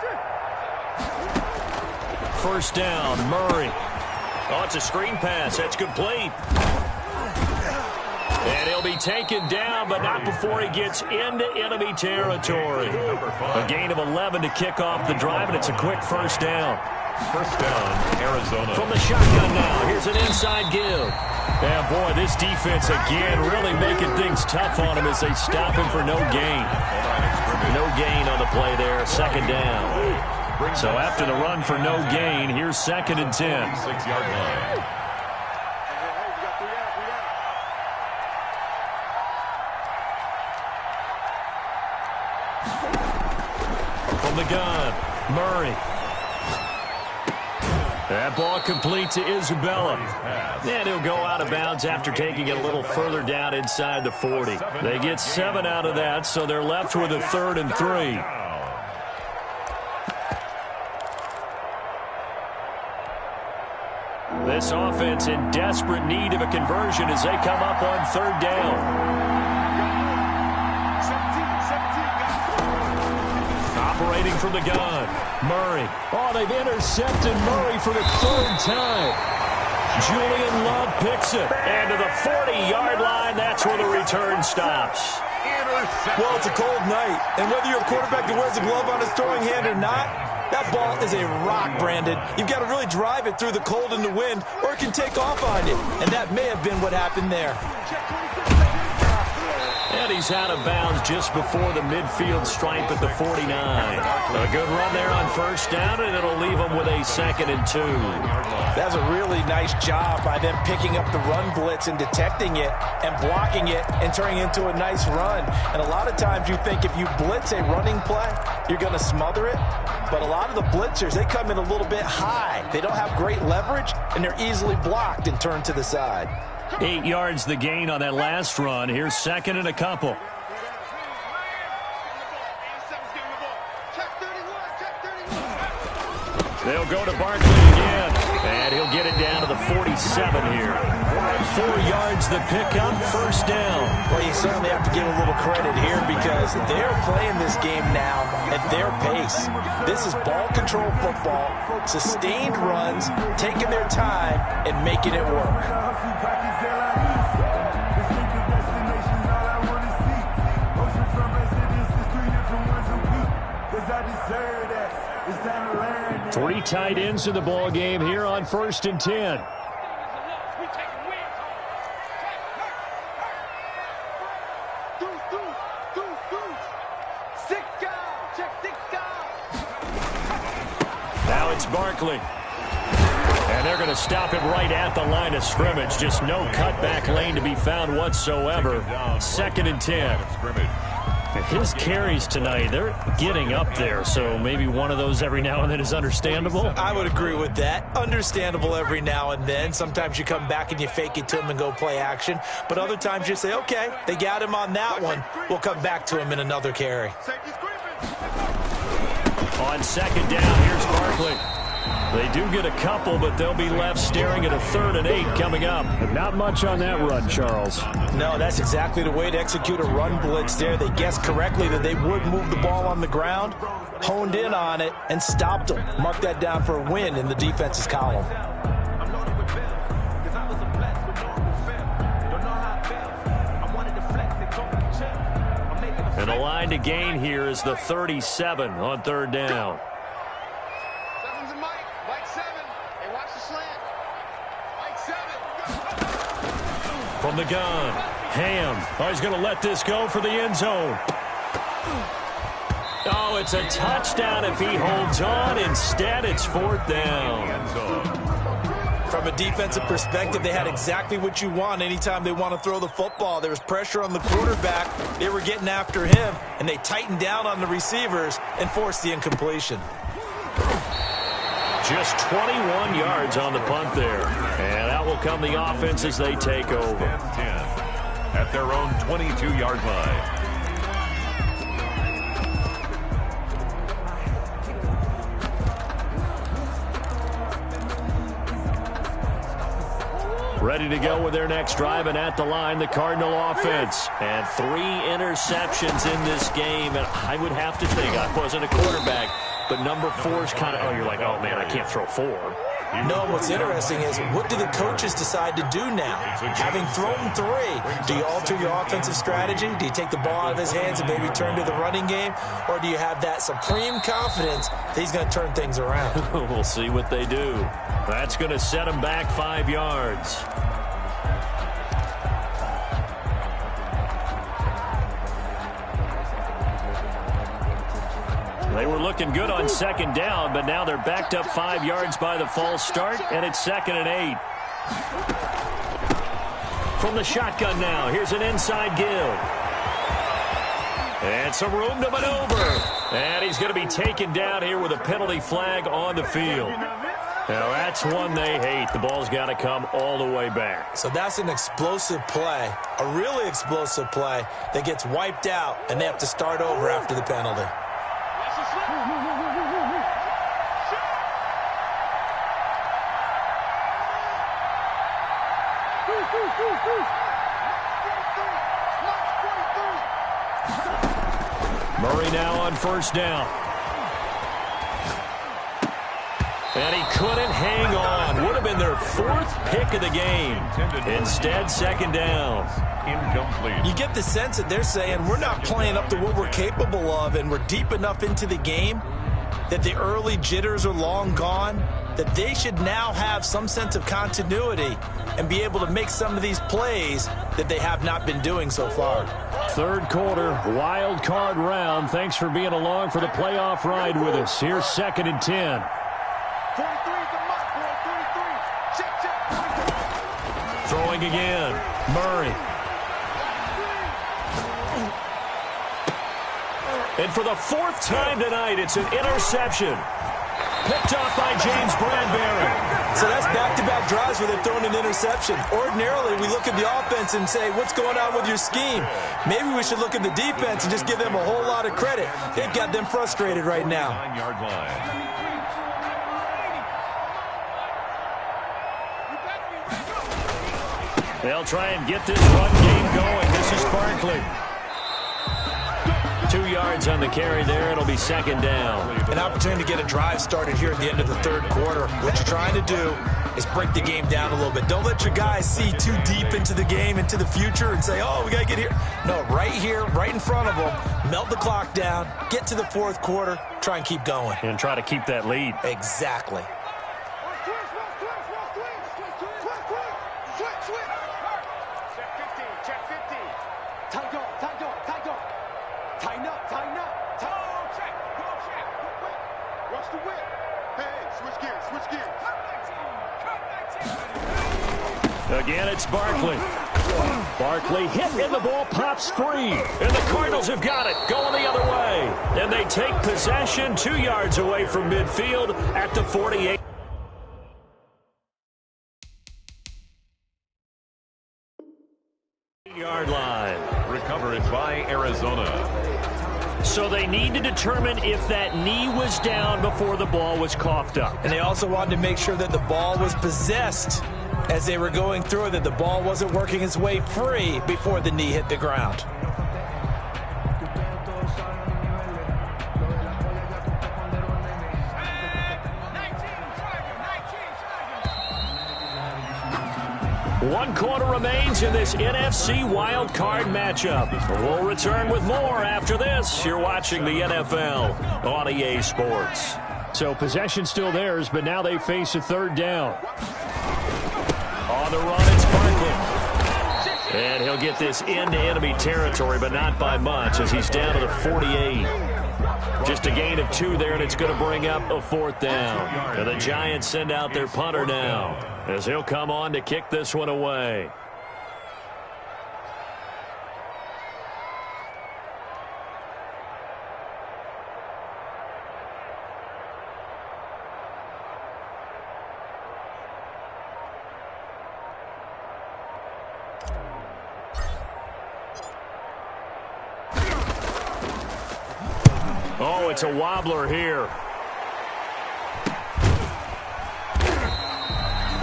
First down, Murray. Oh, it's a screen pass. That's complete. And he'll be taken down, but not before he gets into enemy territory. A gain of 11 to kick off the drive, and it's a quick first down. First down, Arizona. From the shotgun now, here's an inside give. And, boy, this defense again really making things tough on him as they stop him for no gain. No gain on the play there, 2nd down. So after the run for no gain, here's 2nd and 10. 6-yard line. From the gun, Murray. That ball complete to Isabella. And he'll go out of bounds after taking it a little further down inside the 40. They get 7 out of that, so they're left with a 3rd and 3. This offense in desperate need of a conversion as they come up on 3rd down. Operating from the gun, Murray. Oh, they've intercepted Murray for the 3rd time. Julian Love picks it. And to the 40-yard line, that's where the return stops. Well, it's a cold night, and whether you're a quarterback that wears a glove on his throwing hand or not, that ball is a rock, Brandon. You've got to really drive it through the cold and the wind, or it can take off on you. And that may have been what happened there. And he's out of bounds just before the midfield stripe at the 49. A good run there on first down, and it'll leave him with a 2nd and 2. That's a really nice job by them picking up the run blitz and detecting it and blocking it and turning it into a nice run. And a lot of times you think if you blitz a running play, you're going to smother it. But a lot of the blitzers, they come in a little bit high. They don't have great leverage, and they're easily blocked and turned to the side. 8 yards the gain on that last run. Here's 2nd and a couple. They'll go to Barkley again, and he'll get it down to the 47 here. 4 yards the pickup, first down. Well, you certainly have to give a little credit here because they're playing this game now at their pace. This is ball control football, sustained runs, taking their time, and making it work. Three tight ends in the ball game here on 1st and 10. Now it's Barkley. And they're going to stop him right at the line of scrimmage. Just no cutback lane to be found whatsoever. 2nd and 10. His carries tonight, they're getting up there, so maybe one of those every now and then is understandable. I would agree with that. Understandable every now and then. Sometimes you come back and you fake it to him and go play action, but other times you say, okay, they got him on that one. We'll come back to him in another carry. On 2nd down, here's Barkley. They do get a couple, but they'll be left staring at a 3rd and 8 coming up. Not much on that run, Charles. No, that's exactly the way to execute a run blitz there. They guessed correctly that they would move the ball on the ground, honed in on it, and stopped them. Mark that down for a win in the defense's column. And the line to gain here is the 37 on 3rd down. From the gun, Ham. Oh, he's going to let this go for the end zone. Oh, it's a touchdown if he holds on. Instead, it's 4th down. From a defensive perspective, they had exactly what you want anytime they want to throw the football. There was pressure on the quarterback. They were getting after him, and they tightened down on the receivers and forced the incompletion. Just 21 yards on the punt there. And out will come the offense as they take over. 10 at their own 22-yard line. Ready to go with their next drive, and at the line, the Cardinal offense. And 3 interceptions in this game, and I would have to think, I wasn't a quarterback, but number 4 is kind of, oh, you're like, oh, man, I can't throw 4. No, what's interesting is what do the coaches decide to do now? Having thrown 3, do you alter your offensive strategy? Do you take the ball out of his hands and maybe turn to the running game? Or do you have that supreme confidence that he's going to turn things around? We'll see what they do. That's going to set him back 5 yards. They were looking good on 2nd down, but now they're backed up 5 yards by the false start, and it's 2nd and 8. From the shotgun now, here's an inside give. And some room to maneuver. And he's going to be taken down here with a penalty flag on the field. Now, that's one they hate. The ball's got to come all the way back. So that's an explosive play, a really explosive play that gets wiped out, and they have to start over after the penalty. Murray now on 1st down. And he couldn't hang on. Would have been their 4th pick of the game. Instead, 2nd down. Incomplete. You get the sense that they're saying we're not playing up to what we're capable of, and we're deep enough into the game that the early jitters are long gone, that they should now have some sense of continuity and be able to make some of these plays that they have not been doing so far. Third quarter, wild card round. Thanks for being along for the playoff ride with us. Here's 2nd and 10. 43 is the mark, boy. 43. Check, check. Throwing again. Murray. And for the 4th time tonight, it's an interception. Picked off by James Bradbury. So that's back-to-back drives where they've thrown an interception. Ordinarily, we look at the offense and say, what's going on with your scheme? Maybe we should look at the defense and just give them a whole lot of credit. They've got them frustrated right now. 9-yard line. They'll try and get this run game going. This is Barkley. 2 yards on the carry there. It'll be 2nd down. An opportunity to get a drive started here at the end of the 3rd quarter. What you're trying to do is break the game down a little bit. Don't let your guys see too deep into the game, into the future, and say, oh, we got to get here. No, right here, right in front of them, melt the clock down, get to the 4th quarter, try and keep going. And try to keep that lead. Exactly. Again, it's Barkley. Barkley hit and the ball pops free. And the Cardinals have got it, going the other way. And they take possession 2 yards away from midfield at the 48. Yard line. Recovered by Arizona. So they need to determine if that knee was down before the ball was coughed up. And they also wanted to make sure that the ball was possessed as they were going through it, that the ball wasn't working its way free before the knee hit the ground. One quarter remains in this NFC wild card matchup. We'll return with more after this. You're watching the NFL on EA Sports. So possession still theirs, but now they face a 3rd down. On the run, it's Barkley. And he'll get this into enemy territory, but not by much as he's down to the 48. Just a gain of 2 there, and it's going to bring up a 4th down. And the Giants send out their punter now as he'll come on to kick this one away. Oh, it's a wobbler here.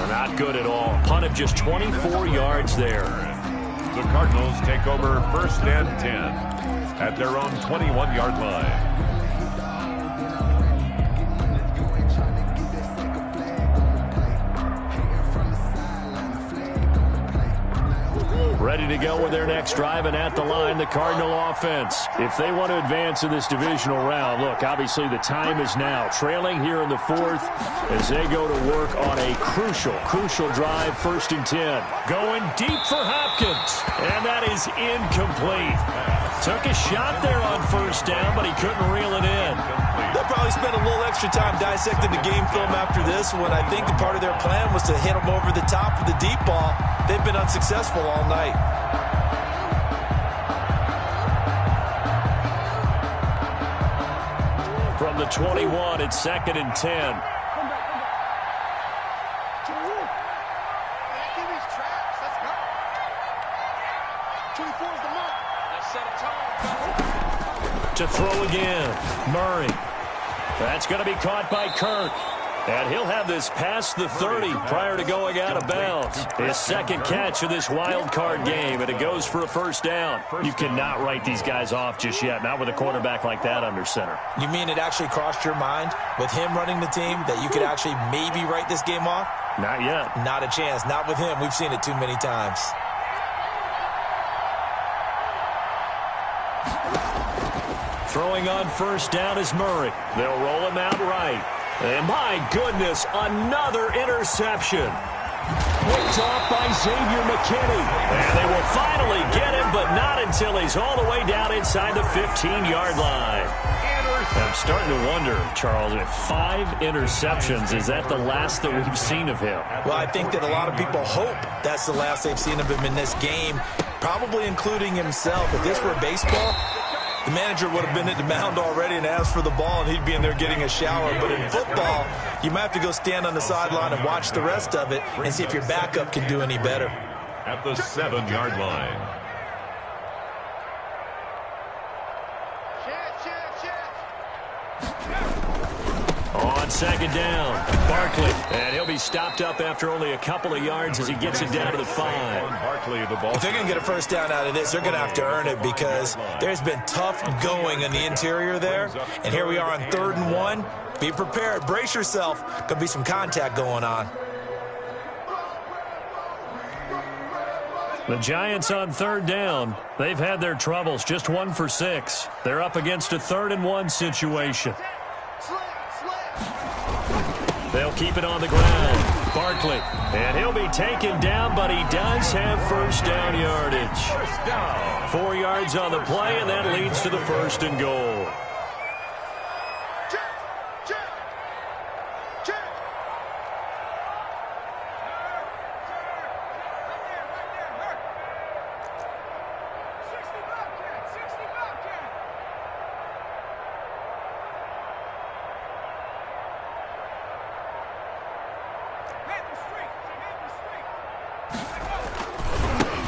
Not good at all. Punt of just 24 yards there. The Cardinals take over 1st and 10 at their own 21-yard line. Ready to go with their next drive, and at the line, the Cardinal offense. If they want to advance in this divisional round, look, obviously the time is now. Trailing here in the 4th as they go to work on a crucial drive, 1st and 10. Going deep for Hopkins, and that is incomplete. Took a shot there on 1st down, but he couldn't reel it in. They'll probably spend a little extra time dissecting the game film after this when I think the part of their plan was to hit them over the top with the deep ball. They've been unsuccessful all night. From the 21, it's 2nd and 10. To throw again, Murray. That's going to be caught by Kirk. And he'll have this past the 30 prior to going out of bounds. His 2nd catch of this wild card game, and it goes for a 1st down. You cannot write these guys off just yet, not with a quarterback like that under center. You mean it actually crossed your mind with him running the team that you could actually maybe write this game off? Not yet. Not a chance. Not with him. We've seen it too many times. Throwing on first down is Murray. They'll roll him out right. And my goodness, another interception. Picked off by Xavier McKinney. And they will finally get him, but not until he's all the way down inside the 15-yard line. I'm starting to wonder, Charles, if 5 interceptions, is that the last that we've seen of him? Well, I think that a lot of people hope that's the last they've seen of him in this game, probably including himself. If this were baseball, the manager would have been at the mound already and asked for the ball, and he'd be in there getting a shower. But in football, you might have to go stand on the sideline and watch the rest of it and see if your backup can do any better. At the 7-yard line. On second down, Barkley. And he'll be stopped up after only a couple of yards as he gets it down to the 5. Barkley, the ball. If they're going to get a first down out of this, they're going to have to earn it because there's been tough going in the interior there. And here we are on 3rd and 1. Be prepared. Brace yourself. Could be some contact going on. The Giants on 3rd down. They've had their troubles, just 1 for 6. They're up against a 3rd and 1 situation. They'll keep it on the ground. Barkley. And he'll be taken down, but he does have first down yardage. 4 yards on the play, and that leads to the 1st and goal.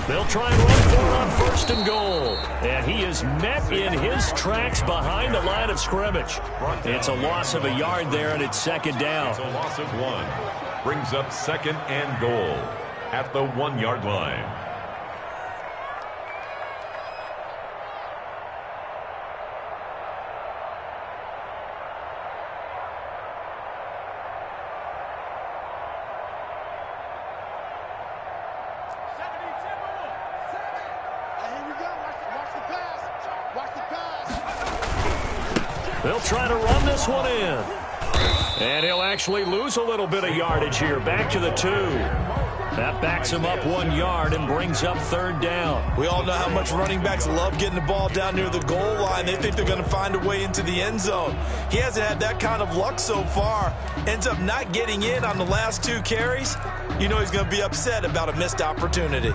They'll try and run for it on 1st and goal. And he is met in his tracks behind the line of scrimmage. It's a loss of a yard there, and it's 2nd down. It's a loss of 1. Brings up 2nd and goal at the 1-yard line. They'll try to run this one in. And he'll actually lose a little bit of yardage here. Back to the 2. That backs him up 1 yard and brings up 3rd down. We all know how much running backs love getting the ball down near the goal line. They think they're going to find a way into the end zone. He hasn't had that kind of luck so far. Ends up not getting in on the last 2 carries. You know he's going to be upset about a missed opportunity.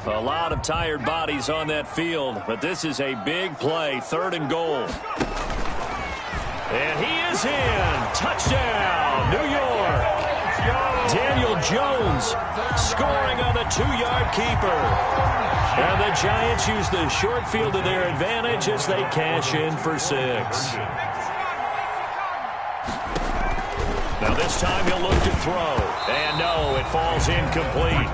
A lot of tired bodies on that field, but this is a big play, 3rd and goal. And he is in. Touchdown, New York. Daniel Jones scoring on the 2-yard keeper. And the Giants use the short field to their advantage as they cash in for 6. Now this time he'll look to throw. And no, it falls incomplete.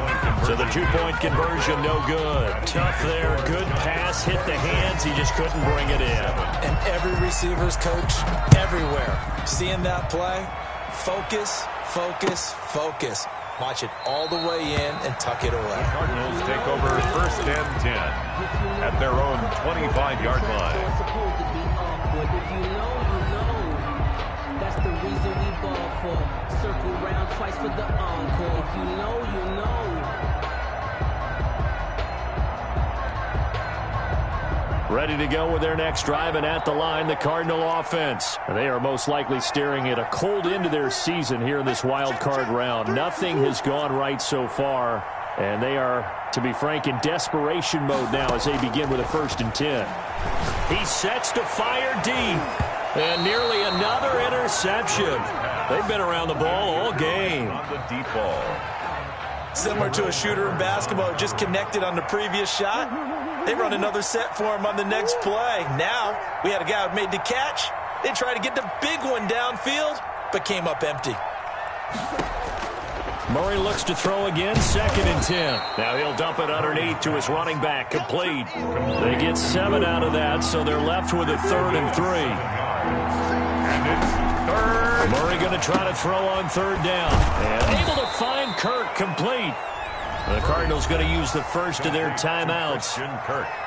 So the 2-point conversion, no good. Tough there, good pass, hit the hands, he just couldn't bring it in. And every receiver's coach everywhere. Seeing that play, focus, focus, focus. Watch it all the way in and tuck it away. The Cardinals take over 1st and 10 at their own 25-yard line. That's the reason we ball for. Circle round twice for the encore. If you know, you know. Ready to go with their next drive, and at the line, the Cardinal offense. They are most likely staring at a cold end to their season here in this wild card round. Nothing has gone right so far, and they are, to be frank, in desperation mode now as they begin with a 1st and 10. He sets to fire deep, and nearly another interception. They've been around the ball all game. On the deep ball. Similar to a shooter in basketball, just connected on the previous shot. They run another set for him on the next play. Now, we had a guy who made the catch. They tried to get the big one downfield, but came up empty. Murray looks to throw again, 2nd and 10. Now he'll dump it underneath to his running back, complete. They get 7 out of that, so they're left with a 3rd and 3. And it's Murray going to try to throw on third down. And able to find Kirk complete. The Cardinals going to use the first of their timeouts.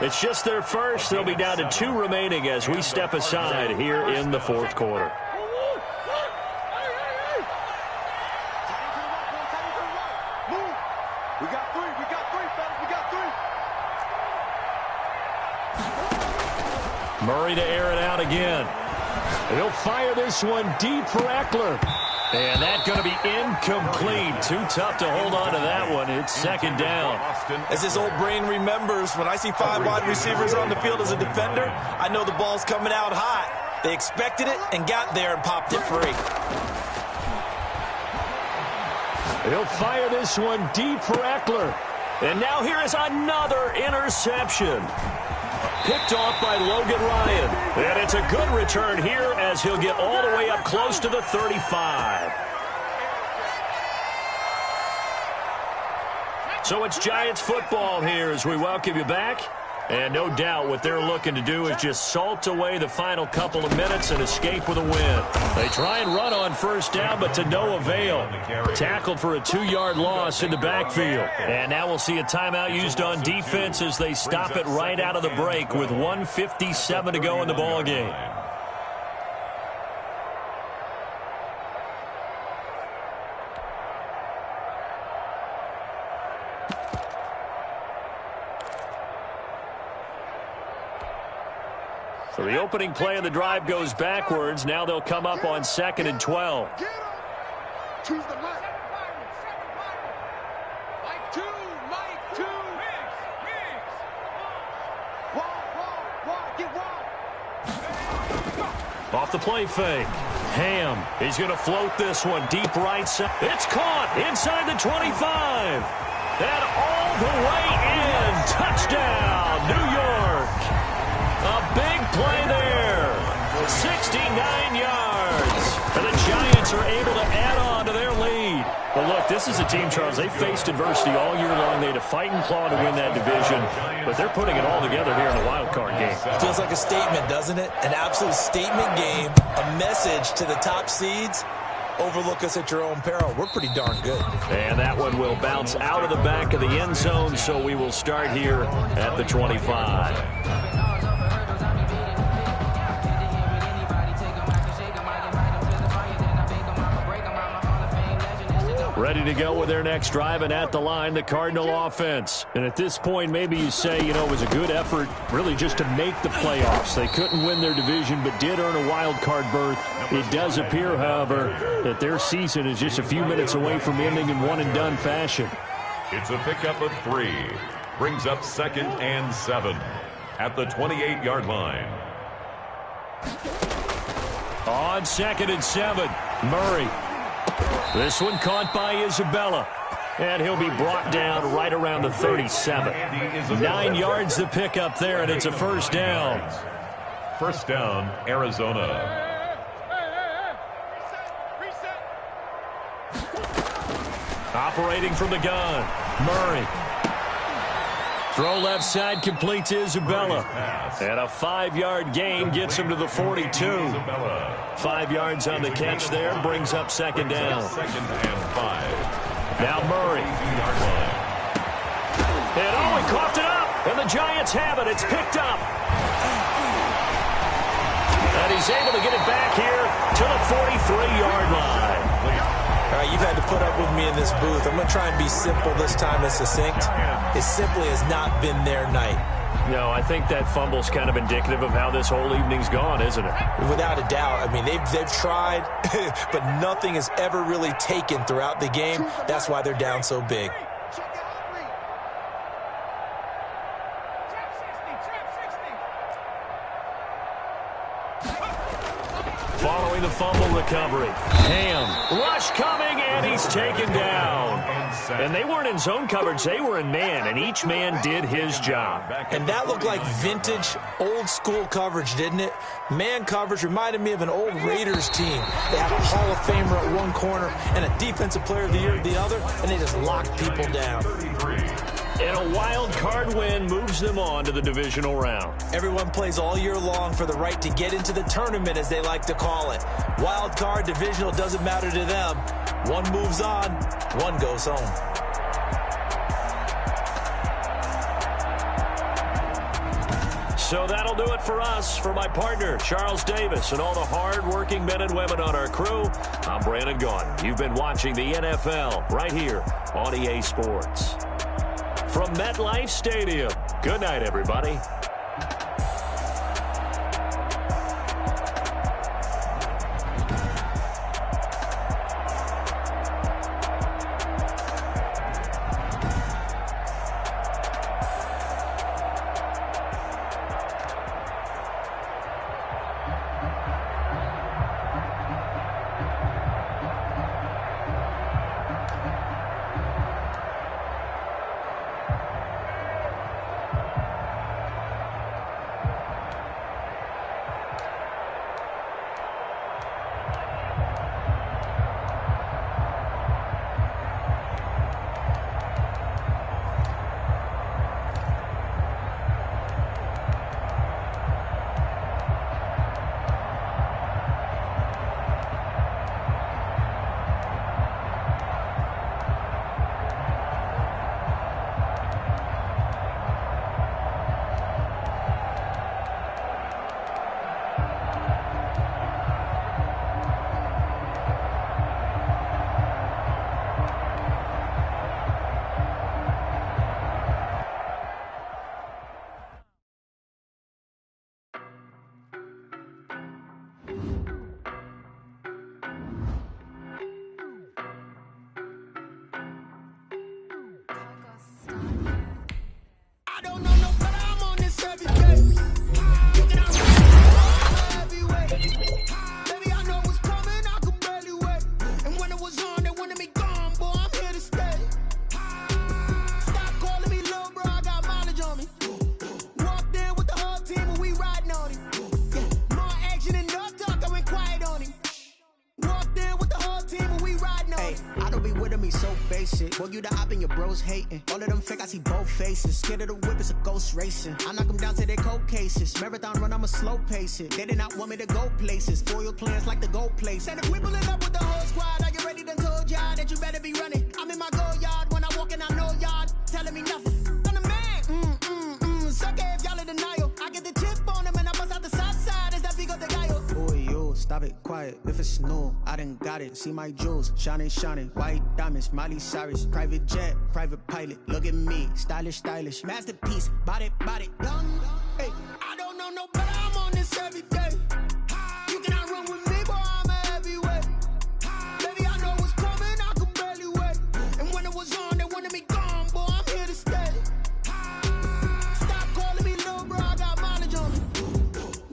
It's just their first. They'll be down to 2 remaining as we step aside here in the fourth quarter. We got three, fellas. We got three. Murray to air it out again. He'll fire this one deep for Eckler. And that's going to be incomplete. Too tough to hold on to that one. It's second down. As his old brain remembers, when I see 5 wide receivers on the field as a defender, I know the ball's coming out hot. They expected it and got there and popped it free. He'll fire this one deep for Eckler. And now here is another interception. Picked off by Logan Ryan. And it's a good return here as he'll get all the way up close to the 35. So it's Giants football here as we welcome you back. And no doubt what they're looking to do is just salt away the final couple of minutes and escape with a win. They try and run on first down, but to no avail. Tackled for a 2-yard loss in the backfield. And now we'll see a timeout used on defense as they stop it right out of the break with 1:57 to go in the ballgame. So the opening play of the drive goes backwards. Now they'll come up on 2nd and 12. Choose the left. Mike 2. Wide. Get wide. Off the play fake. Ham. He's going to float this one deep right side. It's caught inside the 25. And all the way in. Touchdown, New York. A big play there. 69 yards. And the Giants are able to add on to their lead. Well, look, this is a team, Charles, they faced adversity all year long. They had to fight and claw to win that division. But they're putting it all together here in the wild card game. Feels like a statement, doesn't it? An absolute statement game. A message to the top seeds. Overlook us at your own peril. We're pretty darn good. And that one will bounce out of the back of the end zone, so we will start here at the 25. Ready to go with their next drive, and at the line, the Cardinal offense. And at this point, maybe you say, you know, it was a good effort really just to make the playoffs. They couldn't win their division, but did earn a wild card berth. It does appear, however, that their season is just a few minutes away from ending in one-and-done fashion. It's a pickup of 3. Brings up 2nd and 7 at the 28-yard line. On 2nd and 7, Murray. This one caught by Isabella. And he'll be brought down right around the 37. 9 yards to pick up there, and it's a first down. First down, Arizona. Operating from the gun, Murray. Throw left side, complete to Isabella. And a 5-yard gain gets him to the 42. 5 yards on the catch there, brings up second down. 2nd and 5. Now Murray. And he coughed it up. And the Giants have it. It's picked up. And he's able to get it back here to the 43-yard line. All right, you've had to put up with me in this booth. I'm going to try and be simple this time and succinct. It simply has not been their night. No, I think that fumble's kind of indicative of how this whole evening's gone, isn't it? Without a doubt. I mean, they've tried, but nothing is ever really taken throughout the game. That's why they're down so big. Following the fumble recovery. Ham. Rush coming, and he's taken down. And they weren't in zone coverage. They were in man, and each man did his job. And that looked like vintage, old-school coverage, didn't it? Man coverage reminded me of an old Raiders team. They had a Hall of Famer at one corner and a Defensive Player of the Year at the other, and they just locked people down. And a wild card win moves them on to the divisional round. Everyone plays all year long for the right to get into the tournament, as they like to call it. Wild card, divisional, doesn't matter to them. One moves on, one goes home. So that'll do it for us. For my partner, Charles Davis, and all the hard-working men and women on our crew, I'm Brandon Gaudin. You've been watching the NFL right here on EA Sports. From MetLife Stadium, good night, everybody. Boy, you the op and your bros hating. All of them fake, I see both faces. Scared of the whip, it's a ghost racing. I knock them down to their cold cases. Marathon run, I'ma slow pace it. They did not want me to go places. Foil plans like the gold place. And if we pulling up with the whole squad, are you ready? Done told y'all that you better be running. I'm in my go yard when I walk in, I know y'all telling me nothing. I'm the man. Sucker if y'all in denial. I get the chip on them and I bust out the south side. Is that Vigo de Gallo? Boy, you stop it, quiet. If it's new, I done got it. See my jewels, shining, shining. White diamonds, Miley Cyrus. Private jet, private pilot. Look at me, stylish, stylish. Masterpiece, body, young. Hey, I don't know no better. I'm on this every day. You cannot run with me, boy. I'm a heavyweight. Baby, I know what's coming. I could barely wait. And when it was on, they wanted me gone, boy. I'm here to stay. Stop calling me little bro. I got mileage on me.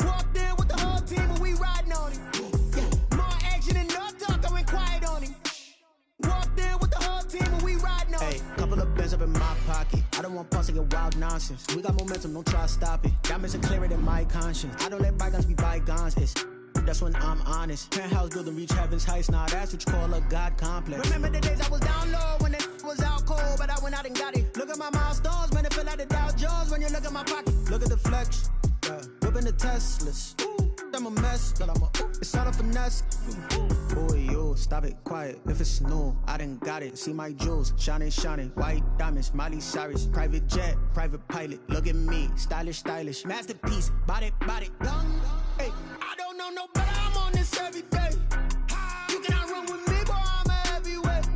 Walked in with the whole team and we riding on it. Yeah, more action and no talk. I went quiet on him. Walked in with the whole team and we riding on it. Hey, couple of bands up in my pocket. I don't want pause to get wild nonsense. We got momentum, don't try to stop it. Diamonds are clearer than my conscience. I don't let bygones be bygones. That's when I'm honest. Penthouse building reach heaven's heights. Nah, that's what you call a God complex. Remember the days I was down low when it was out cold, but I went out and got it. Look at my milestones, man, it feel like the Dow Jones when you look at my pocket. Look at the flex, yeah. Whipping the Teslas. I'm a mess, but it's all a finesse. Boy, you stop it, quiet. If it's new, I done got it. See my jewels, shining, shining. White diamonds, Miley Cyrus. Private jet, private pilot. Look at me, stylish, stylish. Masterpiece, body, young. Hey, I don't know no better. I'm on this every day. You cannot run with me, boy. I'm a heavyweight.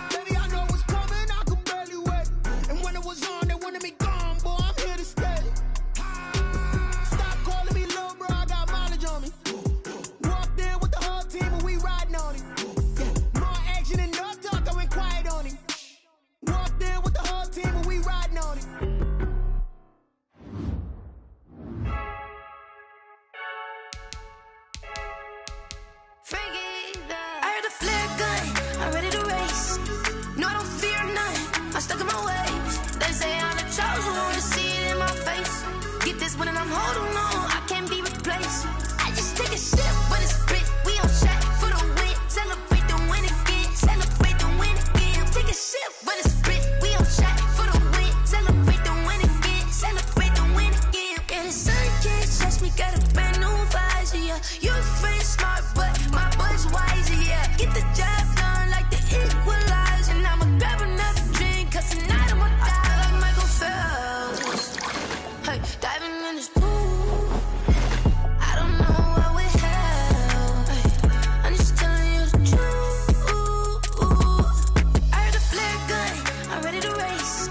Baby, I know what's coming. I could barely wait. And when it was on, they wanted me gone, boy. I'm here to stay. Stop calling me little bro. I got mileage on me. Walked in with the whole team and we riding on it. Yeah, more action and no talk. I went quiet on him. Walked in with the whole team and we riding on it. I heard a flare gun, I'm ready to race. No, I don't fear none, I'm stuck in my ways. They say I'm the chosen one, to see it in my face. Get this one and I'm holding on, I can't be replaced. I just take a sip when it's spit, we on track for the win. Celebrate the win again, celebrate the win again. Take a sip when it's spit, we on track for the win. we got a brand new visor, yeah. Your friend smart, but my boy's wiser, yeah. Get the job done like the equalizer. And I'ma grab another drink, cause tonight I'ma die like Michael Phelps. Hey, diving in this pool. I don't know what we have. Hey, I'm just telling you the truth. I heard a flare gun, I'm ready to race.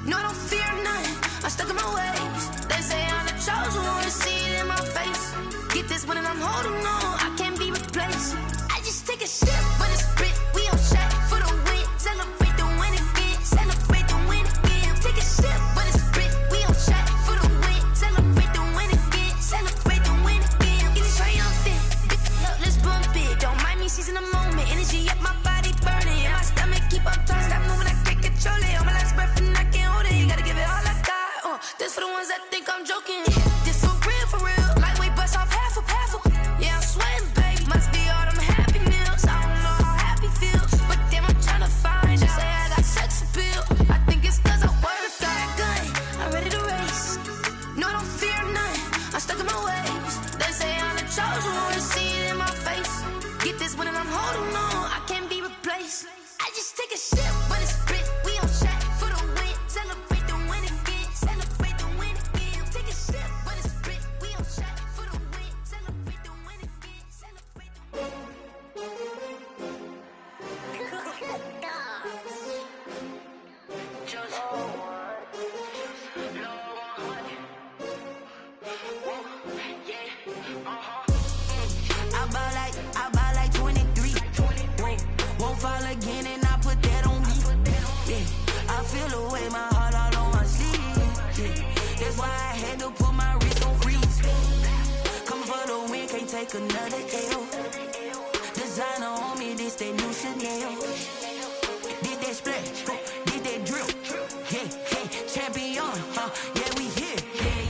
No, I don't fear none, I'm stuck in my ways. They say I'm the chosen one, to see it in my face. Get this one and I'm holding on, I can't be replaced. I just take a sip, but it's spit, we on track for the win. Celebrate the win again, celebrate the win again. Take a sip, but it's spit, we on track for the win. Celebrate the win again, celebrate the win again. Get it triumphant, let's bump it. Don't mind me seizing the moment, energy up my body burning. And my stomach keep on turning, stop moving, I can't control it. On my last breath and I can't hold it, you gotta give it all I got. This for the ones that think I'm joking. This for real. Lightweight bust off half a. Yeah, I'm sweating, baby. Must be all them happy meals. I don't know how happy feels, but damn, I'm trying to find out. Say I got sex appeal. I think it's cause I wear a fat gun. I'm ready to race. No, I don't fear none. I'm stuck in my ways. They say I'm the chosen one, to see it in my face. Get this one and I'm holding on, I can't be replaced. I just take a sip, but it's spit. We on track for the win. Celebrate the win again. Celebrate the win again. Take a sip, but it's spit. We on track for the win. Celebrate the win again. Celebrate the win. I ball like 23. Won't fall again and I put that on me. Yeah, I feel the way, my heart all on my sleeve. Yeah, that's why I had to put my wrist on freeze. Coming for the win, can't take another L. Designer on me, this that new Chanel. Did that splash, did that drill. Yeah, champion, yeah, we here.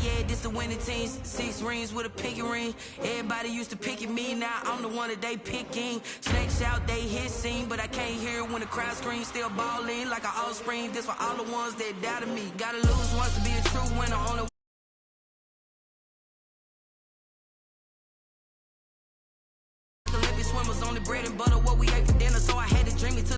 Yeah, this the winning team. 6 rings with a pinky ring. Everybody used to pick at me, now I'm the one that they picking. Snakes out, they hit scene, but I can't hear it when the crowd screams. Still balling like an offspring. This for all the ones that doubted me. Gotta lose once to be a true winner. Only Olympic swimmers, only bread and butter, what we